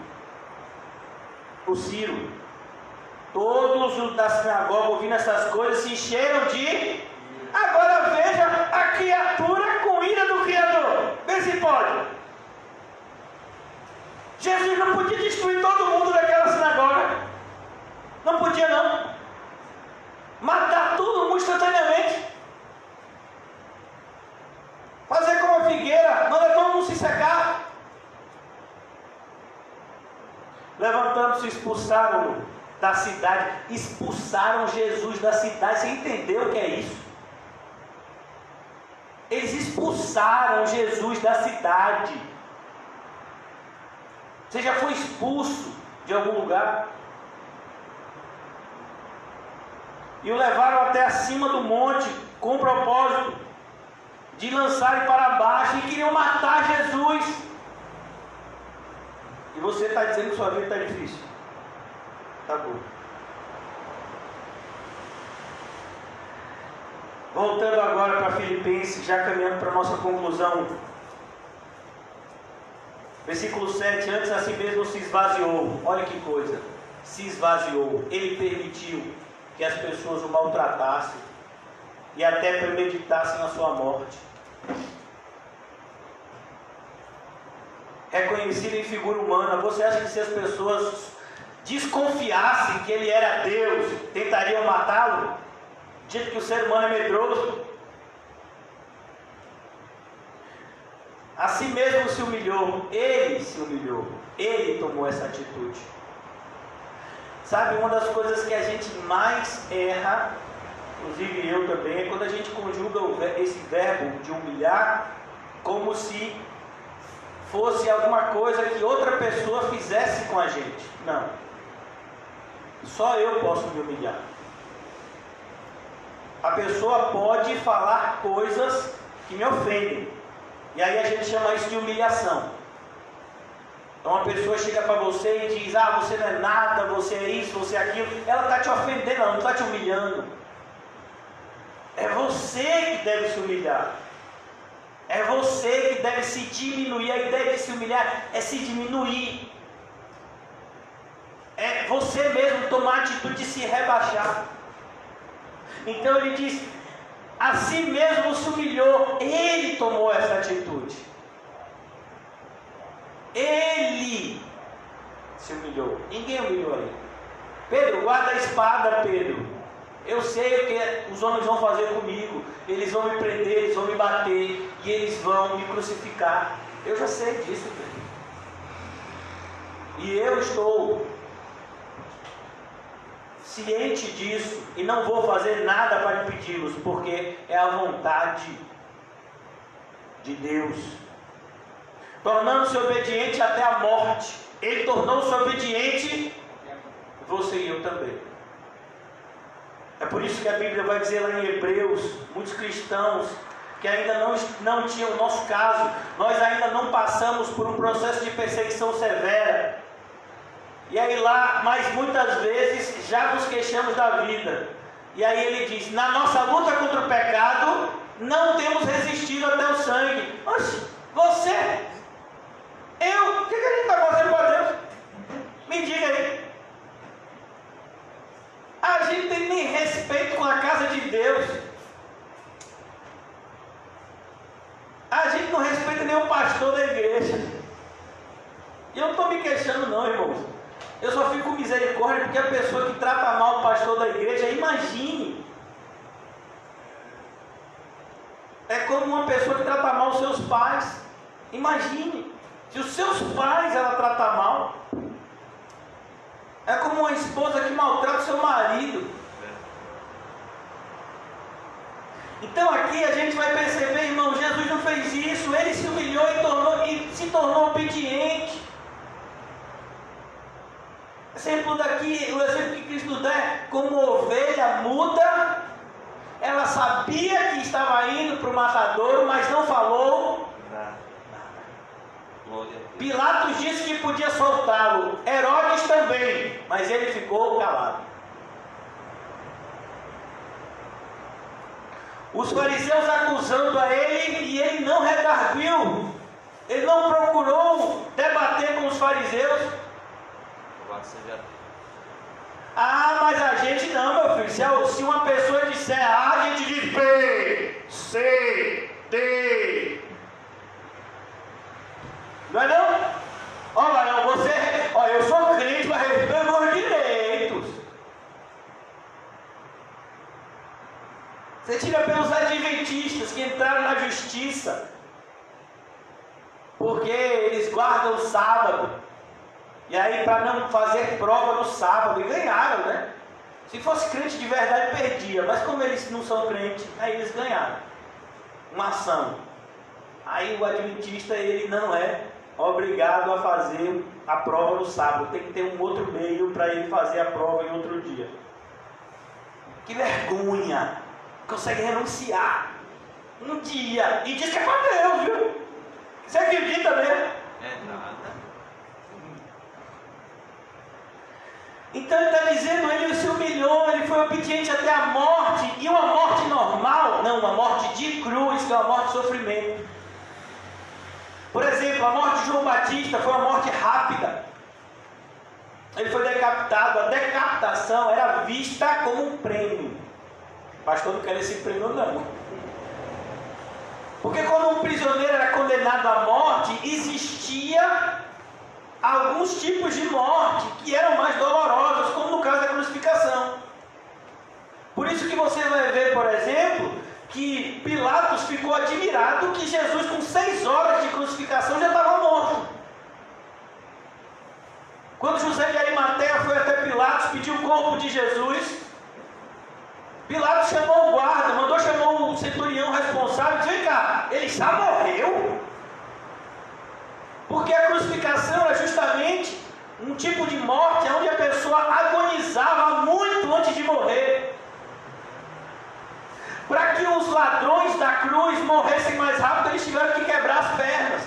Todos os da sinagoga, ouvindo essas coisas, se encheram de... Agora veja a criatura com ira do Criador. Vê se pode. Jesus não podia destruir todo mundo daquela sinagoga. Não podia não. Matar todo mundo instantaneamente. Fazer como a figueira, manda todo mundo se secar. Levantando-se, expulsaram-no da cidade. Expulsaram Jesus da cidade. Você entendeu o que é isso? Eles expulsaram Jesus da cidade. Você já foi expulso de algum lugar? E o levaram até acima do monte, com o propósito de lançarem para baixo, e queriam matar Jesus. E você está dizendo que sua vida está difícil. Tá bom. Voltando agora para Filipenses, já caminhando para a nossa conclusão. Versículo 7, antes a si mesmo se esvaziou. Olha que coisa. Se esvaziou. Ele permitiu que as pessoas o maltratassem e até premeditassem a sua morte. Reconhecido em figura humana, você acha que se as pessoas desconfiassem que ele era Deus, tentariam matá-lo? Dito que o ser humano é medroso. A si mesmo se humilhou, ele se humilhou, ele tomou essa atitude. Sabe, uma das coisas que a gente mais erra, inclusive eu também, é quando a gente conjuga esse verbo de humilhar como se fosse alguma coisa que outra pessoa fizesse com a gente. Não. Só eu posso me humilhar. A pessoa pode falar coisas que me ofendem. E aí a gente chama isso de humilhação. Então uma pessoa chega para você e diz: ah, você não é nada, você é isso, você é aquilo. Ela está te ofendendo, ela não está te humilhando. É você que deve se humilhar. É você que deve se diminuir. A ideia de se humilhar é se diminuir. É você mesmo tomar a atitude de se rebaixar. Então ele diz: a si mesmo se humilhou. Ele tomou essa atitude. Ele se humilhou. Ninguém humilhou ele. Pedro, guarda a espada, Pedro. Eu sei o que os homens vão fazer comigo. Eles vão me prender, eles vão me bater e eles vão me crucificar. Eu já sei disso, Pedro. E eu estou ciente disso e não vou fazer nada para impedi-los, porque é a vontade de Deus. Tornando-se obediente até a morte. Ele tornou-se obediente, você e eu também. É por isso que a Bíblia vai dizer lá em Hebreus, muitos cristãos que ainda não tinham o nosso caso, nós ainda não passamos por um processo de perseguição severa. E aí lá, mas muitas vezes já nos queixamos da vida. E aí ele diz: na nossa luta contra o pecado, não temos resistido até o sangue. Oxe, você, eu, o que a gente está fazendo para Deus? Me diga aí. A gente tem nem respeito com a casa de Deus. A gente não respeita nem o pastor da igreja. E eu não estou me queixando não, irmãos. Eu só fico com misericórdia porque a pessoa que trata mal o pastor da igreja, imagine. É como uma pessoa que trata mal os seus pais. Imagine. Se os seus pais ela trata mal, é como uma esposa que maltrata o seu marido. Então aqui a gente vai perceber, irmão, Jesus não fez isso, ele se humilhou e se tornou obediente. Exemplo daqui, o exemplo que Cristo dá é como ovelha muda, ela sabia que estava indo para o matadouro, mas não falou nada. Pilatos disse que podia soltá-lo, Herodes também, mas ele ficou calado. Os fariseus acusando a ele e ele não redarguiu, ele não procurou debater com os fariseus. Mas a gente não, meu filho, se uma pessoa disser A, a gente diz B, C, D. Não é não? Varão, eu sou crente, mas respeito meus direitos. Você tira pelos adventistas que entraram na justiça, porque eles guardam o sábado, e aí para não fazer prova no sábado, e ganharam, né? Se fosse crente de verdade, perdia, mas como eles não são crentes, aí eles ganharam uma ação. Aí o adventista, ele não é obrigado a fazer a prova no sábado, tem que ter um outro meio para ele fazer a prova em outro dia. Que vergonha! Consegue renunciar um dia e diz que é para Deus, viu? Você acredita mesmo? É nada. Então ele está dizendo, ele se humilhou, ele foi obediente até a morte, e uma morte normal, não, uma morte de cruz, que é uma morte de sofrimento. Por exemplo, a morte de João Batista foi uma morte rápida. Ele foi decapitado, a decapitação era vista como um prêmio. Pastor, não quer esse prêmio não. Porque quando um prisioneiro era condenado à morte, existia alguns tipos de morte que eram mais dolorosos, como no caso da crucificação. Por isso que você vai ver, por exemplo, que Pilatos ficou admirado que Jesus, com 6 horas de crucificação, já estava morto. Quando José de Arimateia foi até Pilatos, pediu o corpo de Jesus, Pilatos chamou o guarda, chamar o centurião responsável e disse: vem cá, ele já morreu? Porque a crucificação era justamente um tipo de morte onde a pessoa agonizava muito antes de morrer. Para que os ladrões da cruz morressem mais rápido, eles tiveram que quebrar as pernas.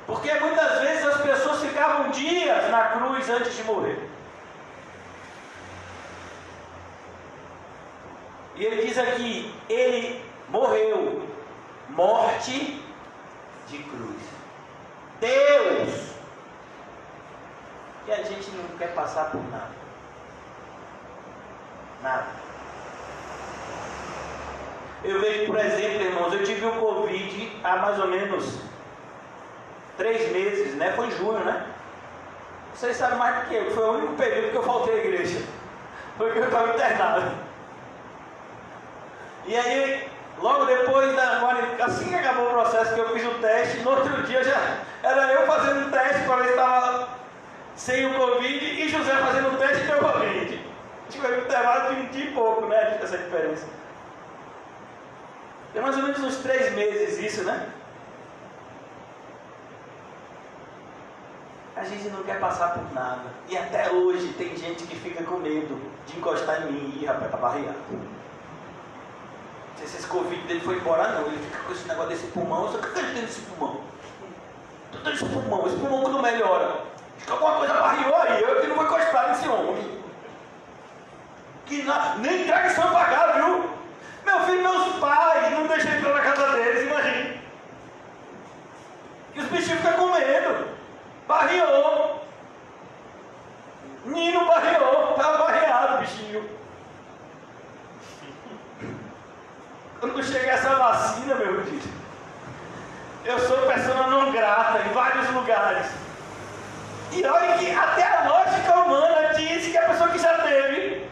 Porque muitas vezes as pessoas ficavam dias na cruz antes de morrer. E ele diz aqui, ele morreu, morte de cruz. Deus! Que a gente não quer passar por nada. Nada. Eu vejo, por exemplo, irmãos, eu tive o Covid há mais ou menos 3 meses, né? Foi em junho, né? Vocês sabem mais do que eu. Foi o único período que eu faltei à igreja. Porque eu estava internado. E aí, logo depois, assim que acabou o processo que eu fiz o teste, no outro dia já era eu fazendo um teste para ver se estava sem o Covid e José fazendo um teste e deu Covid. Tipo, um intervalo de um dia e pouco, né? Essa diferença. Tem mais ou menos uns 3 meses isso, né? A gente não quer passar por nada. E até hoje tem gente que fica com medo de encostar em mim e rapaz, tá barreado. Não sei se esse Covid dele foi embora não. Ele fica com esse negócio desse pulmão. Eu só que ele tem esse pulmão. Tu tem esse pulmão que não melhora. Fica alguma coisa barriou aí. Eu que não vou encostar nesse homem. Que nem entrega são pagado, viu? Meu filho, meus pais não deixam entrar na casa deles, imagina. E os bichinhos ficam com medo. Barreou. Nino barreou. Estava barreado o bichinho. Quando chegar essa vacina, meu filho, eu sou persona não grata em vários lugares. E olha que até a lógica humana diz que a pessoa que já teve,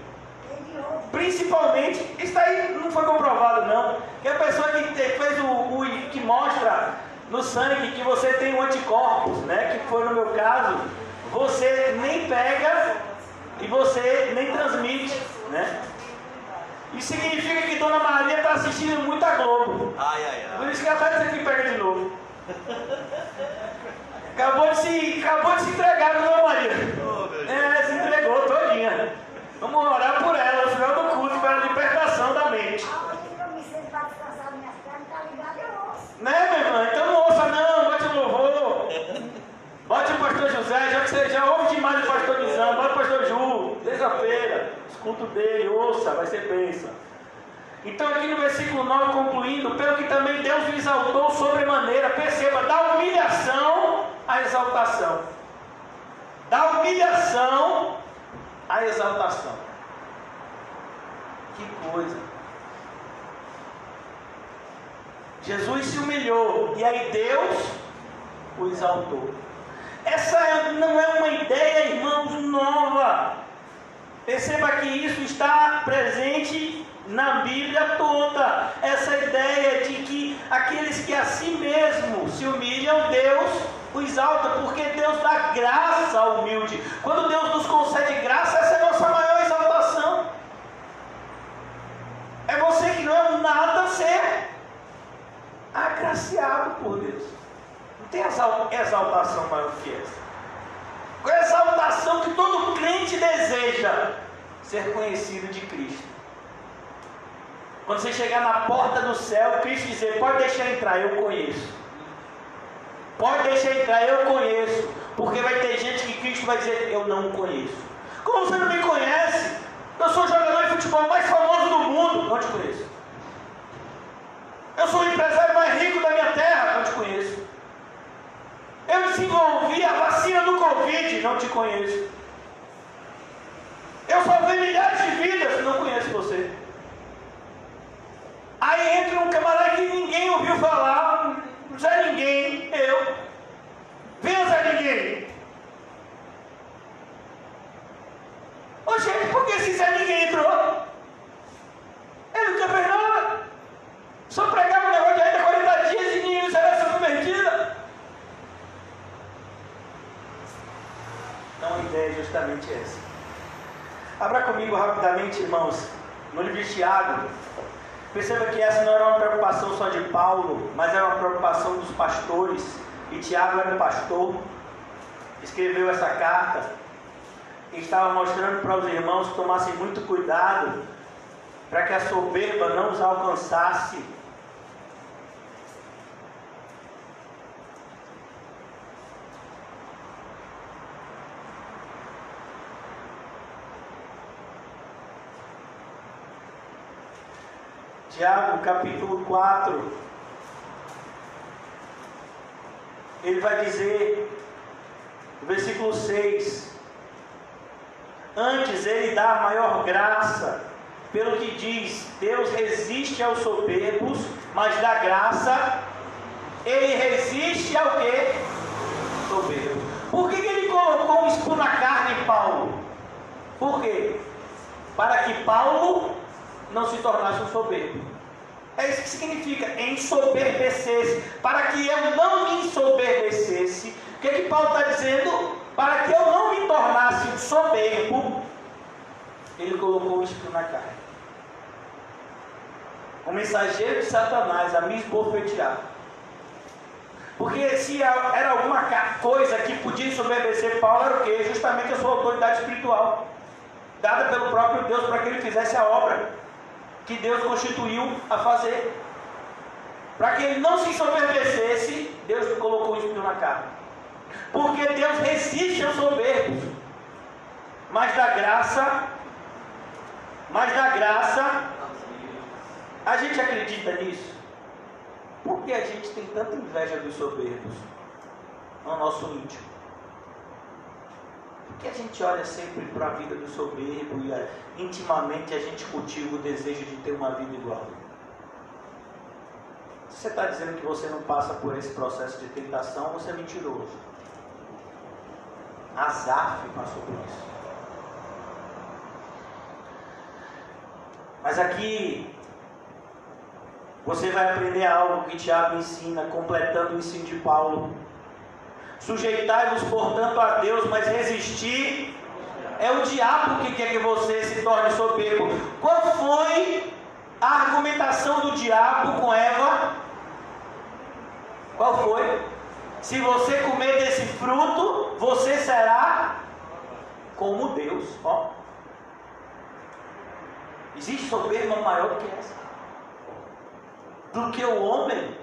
principalmente, isso aí não foi comprovado não, que a pessoa que fez que mostra no sangue que você tem um anticorpos, né? Que foi no meu caso, você nem pega e você nem transmite, né? Isso significa que Dona Maria está assistindo muito a Globo. Ai, ai, Por ai. isso que ela está dizendo que pega de novo. Acabou de se entregar, Dona Maria. Oh, meu Deus. Se entregou todinha. Vamos orar por ela no final do culto para a libertação da mente. Né, minha irmã? Então não ouça não, bote o louvor. Bote o pastor José, já que você já ouve demais o pastor Nizam, bote o pastor Ju, terça-feira, escuta o dele, ouça, vai ser bênção. Então aqui no versículo 9, concluindo, pelo que também Deus o exaltou sobremaneira, perceba, da humilhação à exaltação. Da humilhação à exaltação. Que coisa. Jesus se humilhou e aí Deus o exaltou. Essa não é uma ideia, irmãos, nova. Perceba que isso está presente na Bíblia toda. Essa ideia de que aqueles que a si mesmo se humilham, Deus o exalta, porque Deus dá graça ao humilde. Quando Deus nos concede graça, essa é a nossa maior exaltação. É você que não é nada ser agraciado por Deus. Não tem exaltação maior que essa. Qual é a exaltação que todo crente deseja? Ser conhecido de Cristo. Quando você chegar na porta do céu, Cristo dizer, pode deixar entrar, eu conheço. Pode deixar entrar, eu conheço. Porque vai ter gente que Cristo vai dizer, eu não conheço. Como você não me conhece? Eu sou o jogador de futebol mais famoso do mundo, não te conheço. Eu sou o empresário mais rico da minha terra, não te conheço. Eu desenvolvi a vacina do Covid, não te conheço. Eu salvei milhares de vidas, não conheço você. Aí entra um camarada que ninguém ouviu falar, Zé Ninguém, eu. Vem o Zé Ninguém. Ô gente, por que esse Zé Ninguém entrou? Ele não quer ver nada. Só pregava um negócio de ainda 40 dias e ninguém será subvertida. Então a ideia é justamente essa. Abra comigo rapidamente, irmãos, no livro de Tiago. Perceba que essa não era uma preocupação só de Paulo, mas era uma preocupação dos pastores. E Tiago era um pastor, escreveu essa carta e estava mostrando para os irmãos que tomassem muito cuidado para que a soberba não os alcançasse. Tiago, capítulo 4, ele vai dizer, no versículo 6, antes ele dá a maior graça, pelo que diz, Deus resiste aos soberbos, mas dá graça, ele resiste ao quê? Soberbo. Por que ele colocou um espinho na carne em Paulo? Por quê? Para que Paulo não se tornasse um soberbo. É isso que significa ensoberbecesse. Para que eu não me ensoberbecesse. O que Paulo está dizendo? Para que eu não me tornasse um soberbo, ele colocou o espinho na carne. O mensageiro de Satanás a me esbofetear. Porque se era alguma coisa que podia ensoberbecer Paulo, era o quê? Justamente a sua autoridade espiritual, dada pelo próprio Deus para que ele fizesse a obra que Deus constituiu a fazer. Para que ele não se ensoberbecesse, Deus colocou o espinho na carne. Porque Deus resiste aos soberbos, mas da graça, a gente acredita nisso? Por que a gente tem tanta inveja dos soberbos no nosso íntimo? Por que a gente olha sempre para a vida do soberbo e intimamente a gente cultiva o desejo de ter uma vida igual? Se você está dizendo que você não passa por esse processo de tentação, você é mentiroso. Asaf passou por isso. Mas aqui Você vai aprender algo que Tiago ensina, completando o ensino de Paulo. Sujeitai-vos, portanto, a Deus, mas resistir é o diabo que quer que você se torne soberbo. Qual foi a argumentação do diabo com Eva? Qual foi? Se você comer desse fruto, você será como Deus. Ó. Existe soberba maior do que essa? Do que o homem,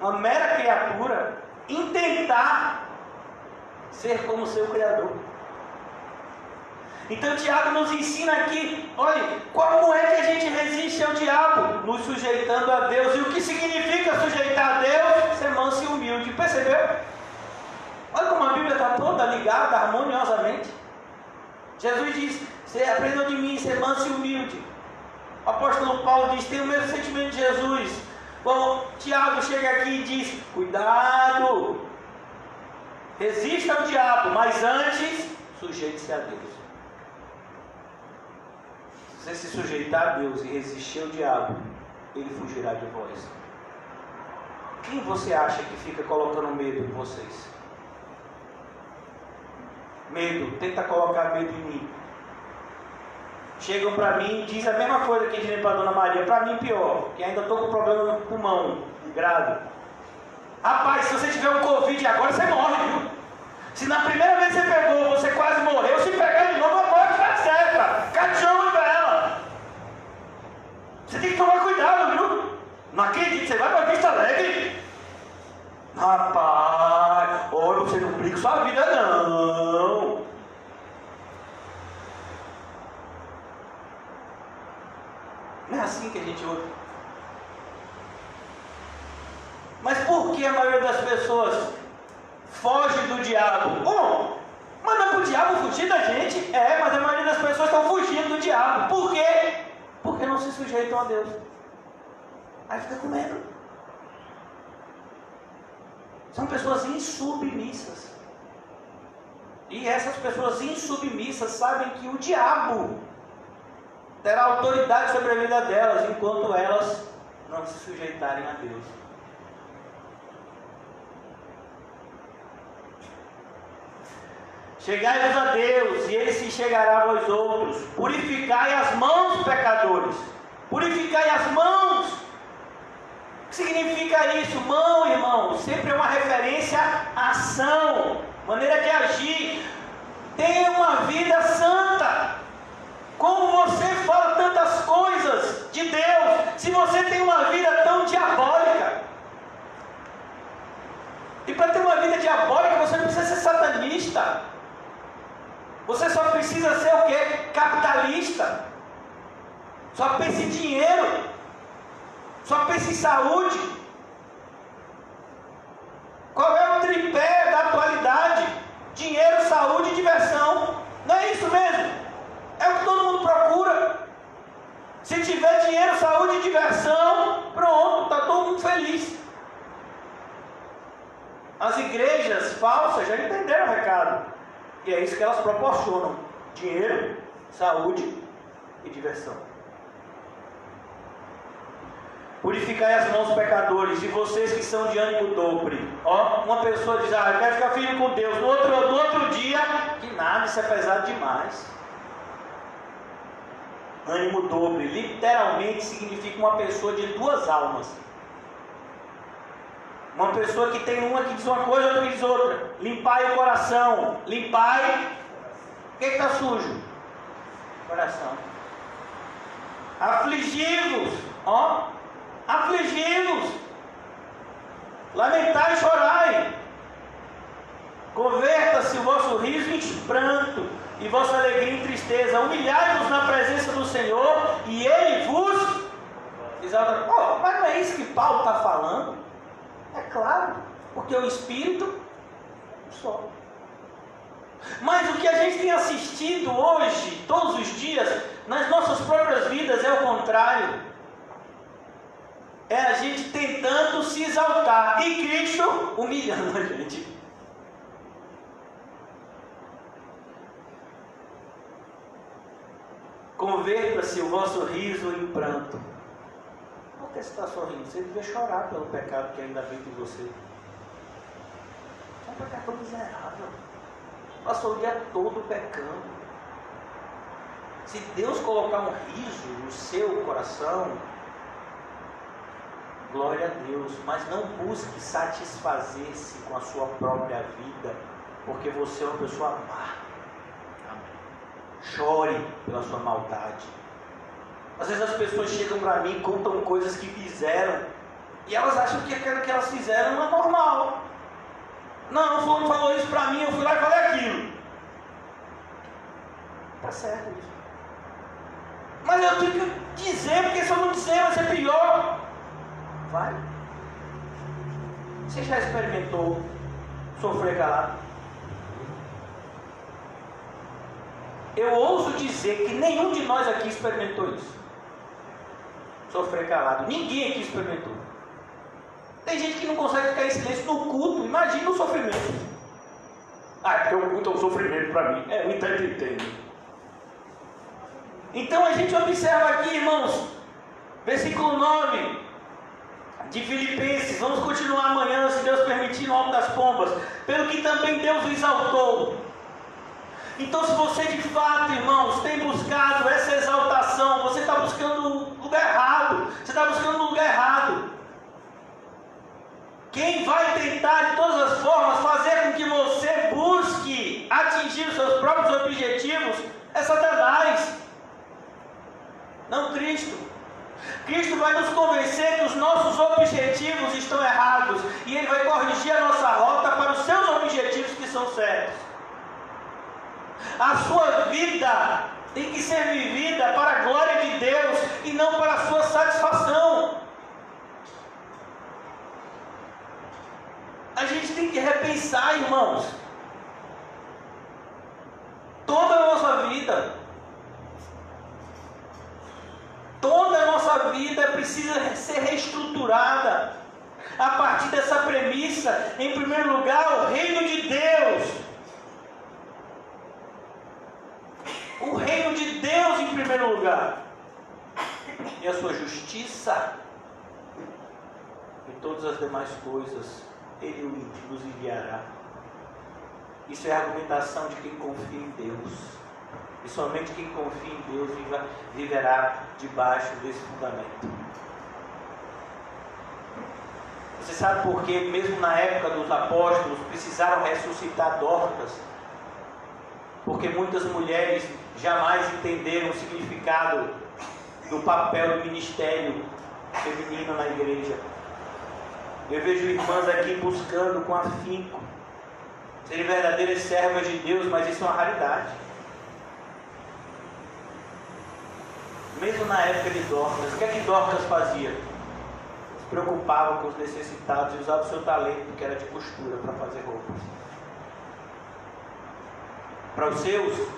uma mera criatura, intentar ser como seu Criador. Então Tiago nos ensina aqui, olha, como é que a gente resiste ao diabo? Nos sujeitando a Deus. E o que significa sujeitar a Deus? Ser manso e humilde. Percebeu? Olha como a Bíblia está toda ligada harmoniosamente. Jesus diz, você aprendeu de mim, ser manso e humilde. O apóstolo Paulo diz, tem o mesmo sentimento de Jesus. Bom, Tiago chega aqui e diz, cuidado, resista ao diabo, mas antes, sujeite-se a Deus. Se você se sujeitar a Deus e resistir ao diabo, ele fugirá de vós. Quem você acha que fica colocando medo em vocês? Medo, tenta colocar medo em mim. Chegam para mim e dizem a mesma coisa que dizem para a Dona Maria, para mim pior, que ainda estou com problema no pulmão, grave. Rapaz, se você tiver um Covid agora, você morre, viu? Se na primeira vez que você pegou, você quase morreu, se pegar de novo, a morte vai certa. Cachorro para ela. Você tem que tomar cuidado, viu? Não acredito, você vai para Vista Alegre. Rapaz, olha, você não complica sua vida, não. Não é assim que a gente ouve. Mas por que a maioria das pessoas foge do diabo? Bom, mas não é para o diabo fugir da gente? É, mas a maioria das pessoas estão fugindo do diabo. Por quê? Porque não se sujeitam a Deus. Aí fica com medo. São pessoas insubmissas. E essas pessoas insubmissas sabem que o diabo terá autoridade sobre a vida delas, enquanto elas não se sujeitarem a Deus. Chegai-vos a Deus, e Ele se chegará a vós outros. Purificai as mãos, pecadores. Purificai as mãos. O que significa isso? Mão, irmão, sempre é uma referência à ação, maneira de agir. Tenha uma vida santa. Como você fala tantas coisas de Deus, se você tem uma vida tão diabólica? E para ter uma vida diabólica, você não precisa ser satanista. Você só precisa ser o quê? Capitalista. Só pensa em dinheiro. Só pensa em saúde. Qual é o tripé da atualidade? Dinheiro, saúde e diversão. Não é isso mesmo? É o que todo mundo procura. Se tiver dinheiro, saúde e diversão, pronto, está todo mundo feliz. As igrejas falsas já entenderam o recado. E é isso que elas proporcionam: dinheiro, saúde e diversão. Purificai as mãos, pecadores, e vocês que são de ânimo dobre. Ó, uma pessoa diz, eu quero ficar firme com Deus. No outro dia, que nada, isso é pesado demais. Ânimo dobre, literalmente significa uma pessoa de duas almas. Uma pessoa que tem uma que diz uma coisa, outra que diz outra. Limpai o coração. Limpai. O que está sujo? Coração. Afligi-vos. Ó. Afligi-vos. Lamentai e chorai. Converta-se o vosso riso em pranto e vossa alegria em tristeza. Humilhai-vos na presença do Senhor e Ele vos exaltará. Oh, mas não é isso que Paulo está falando? É claro, porque o Espírito só. Mas o que a gente tem assistido hoje, todos os dias, nas nossas próprias vidas, é o contrário. É a gente tentando se exaltar e Cristo humilhando a gente. Converta-se o vosso riso em pranto. Por que você está sorrindo? Você devia chorar pelo pecado que ainda habita em você. É um pecador miserável. Passou o dia todo pecando. Se Deus colocar um riso no seu coração, glória a Deus, mas não busque satisfazer-se com a sua própria vida, porque você é uma pessoa má. Chore pela sua maldade. Às vezes as pessoas chegam para mim e contam coisas que fizeram, e elas acham que aquilo que elas fizeram não é normal. Não, o fulano falou isso para mim, eu fui lá e falei aquilo. Tá certo isso. Mas eu tenho que dizer, porque se eu não dizer vai ser pior. Vai. Você já experimentou sofrer calado? Eu ouso dizer que nenhum de nós aqui experimentou isso. Sofrer calado. Ninguém aqui experimentou. Tem gente que não consegue ficar em silêncio no culto. Imagina o sofrimento. Ah, porque o culto é um sofrimento para mim. É, eu entendo. Então a gente observa aqui, irmãos, versículo 9 de Filipenses. Vamos continuar amanhã, se Deus permitir, no Alto das Pombas. Pelo que também Deus o exaltou. Então, se você de fato, irmãos, tem buscado essa exaltação, você está buscando o lugar errado. Você está buscando o lugar errado. Quem vai tentar de todas as formas fazer com que você busque atingir os seus próprios objetivos é Satanás, não Cristo. Cristo vai nos convencer que os nossos objetivos estão errados e Ele vai corrigir a nossa rota para os seus objetivos que são certos. A sua vida tem que ser vivida para a glória de Deus e não para a sua satisfação. A gente tem que repensar, irmãos, toda a nossa vida. Toda a nossa vida precisa ser reestruturada a partir dessa premissa. Em primeiro lugar, o reino de Deus. O reino de Deus em primeiro lugar. E a sua justiça. E todas as demais coisas Ele nos enviará. Isso é a argumentação de quem confia em Deus. E somente quem confia em Deus viverá debaixo desse fundamento. Você sabe por que, mesmo na época dos apóstolos, precisaram ressuscitar Dorcas? Porque muitas mulheres jamais entenderam o significado do papel do ministério feminino na igreja. Eu vejo irmãs aqui buscando com afinco serem verdadeiras servas de Deus, mas isso é uma raridade. Mesmo na época de Dorcas, o que é que Dorcas fazia? Se preocupava com os necessitados e usava o seu talento, que era de costura, para fazer roupas. Para os seus?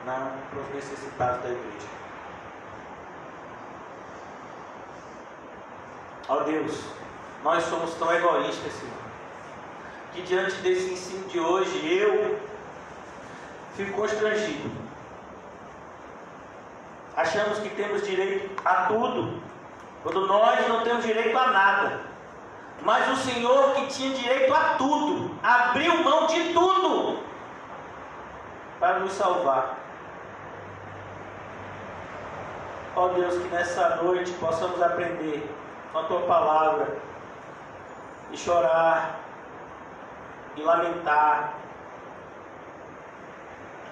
Não, para os necessitados da igreja. Ó Deus, nós somos tão egoístas, Senhor, que diante desse ensino de hoje, eu fico constrangido. Achamos que temos direito a tudo, quando nós não temos direito a nada. Mas o Senhor, que tinha direito a tudo, abriu mão de tudo para nos salvar. Ó Deus, que nessa noite possamos aprender com a Tua Palavra e chorar e lamentar,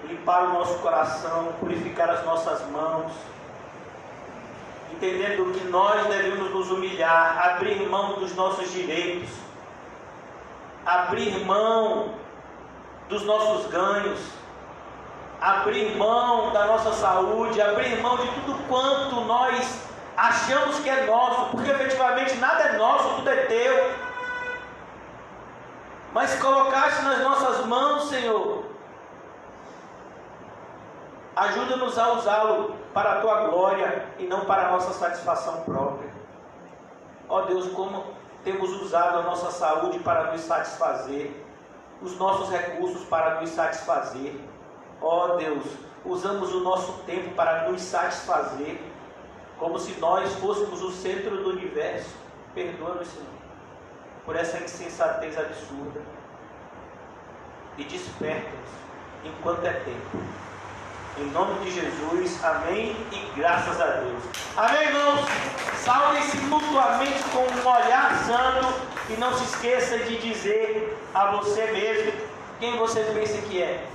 limpar o nosso coração, purificar as nossas mãos, entendendo que nós devemos nos humilhar, abrir mão dos nossos direitos, abrir mão dos nossos ganhos, abrir mão da nossa saúde, abrir mão de tudo quanto nós achamos que é nosso, porque efetivamente nada é nosso, tudo é Teu. Mas colocaste nas nossas mãos, Senhor, ajuda-nos a usá-lo para a Tua glória e não para a nossa satisfação própria. Ó Deus, como temos usado a nossa saúde para nos satisfazer, os nossos recursos para nos satisfazer. Ó Deus, usamos o nosso tempo para nos satisfazer. como se nós fôssemos o centro do universo. Perdoa-nos, Senhor, por essa insensatez absurda, e desperta-nos enquanto é tempo. Em nome de Jesus, amém e graças a Deus. Amém, irmãos? Saudem-se mutuamente com um olhar santo e não se esqueça de dizer a você mesmo quem você pensa que é.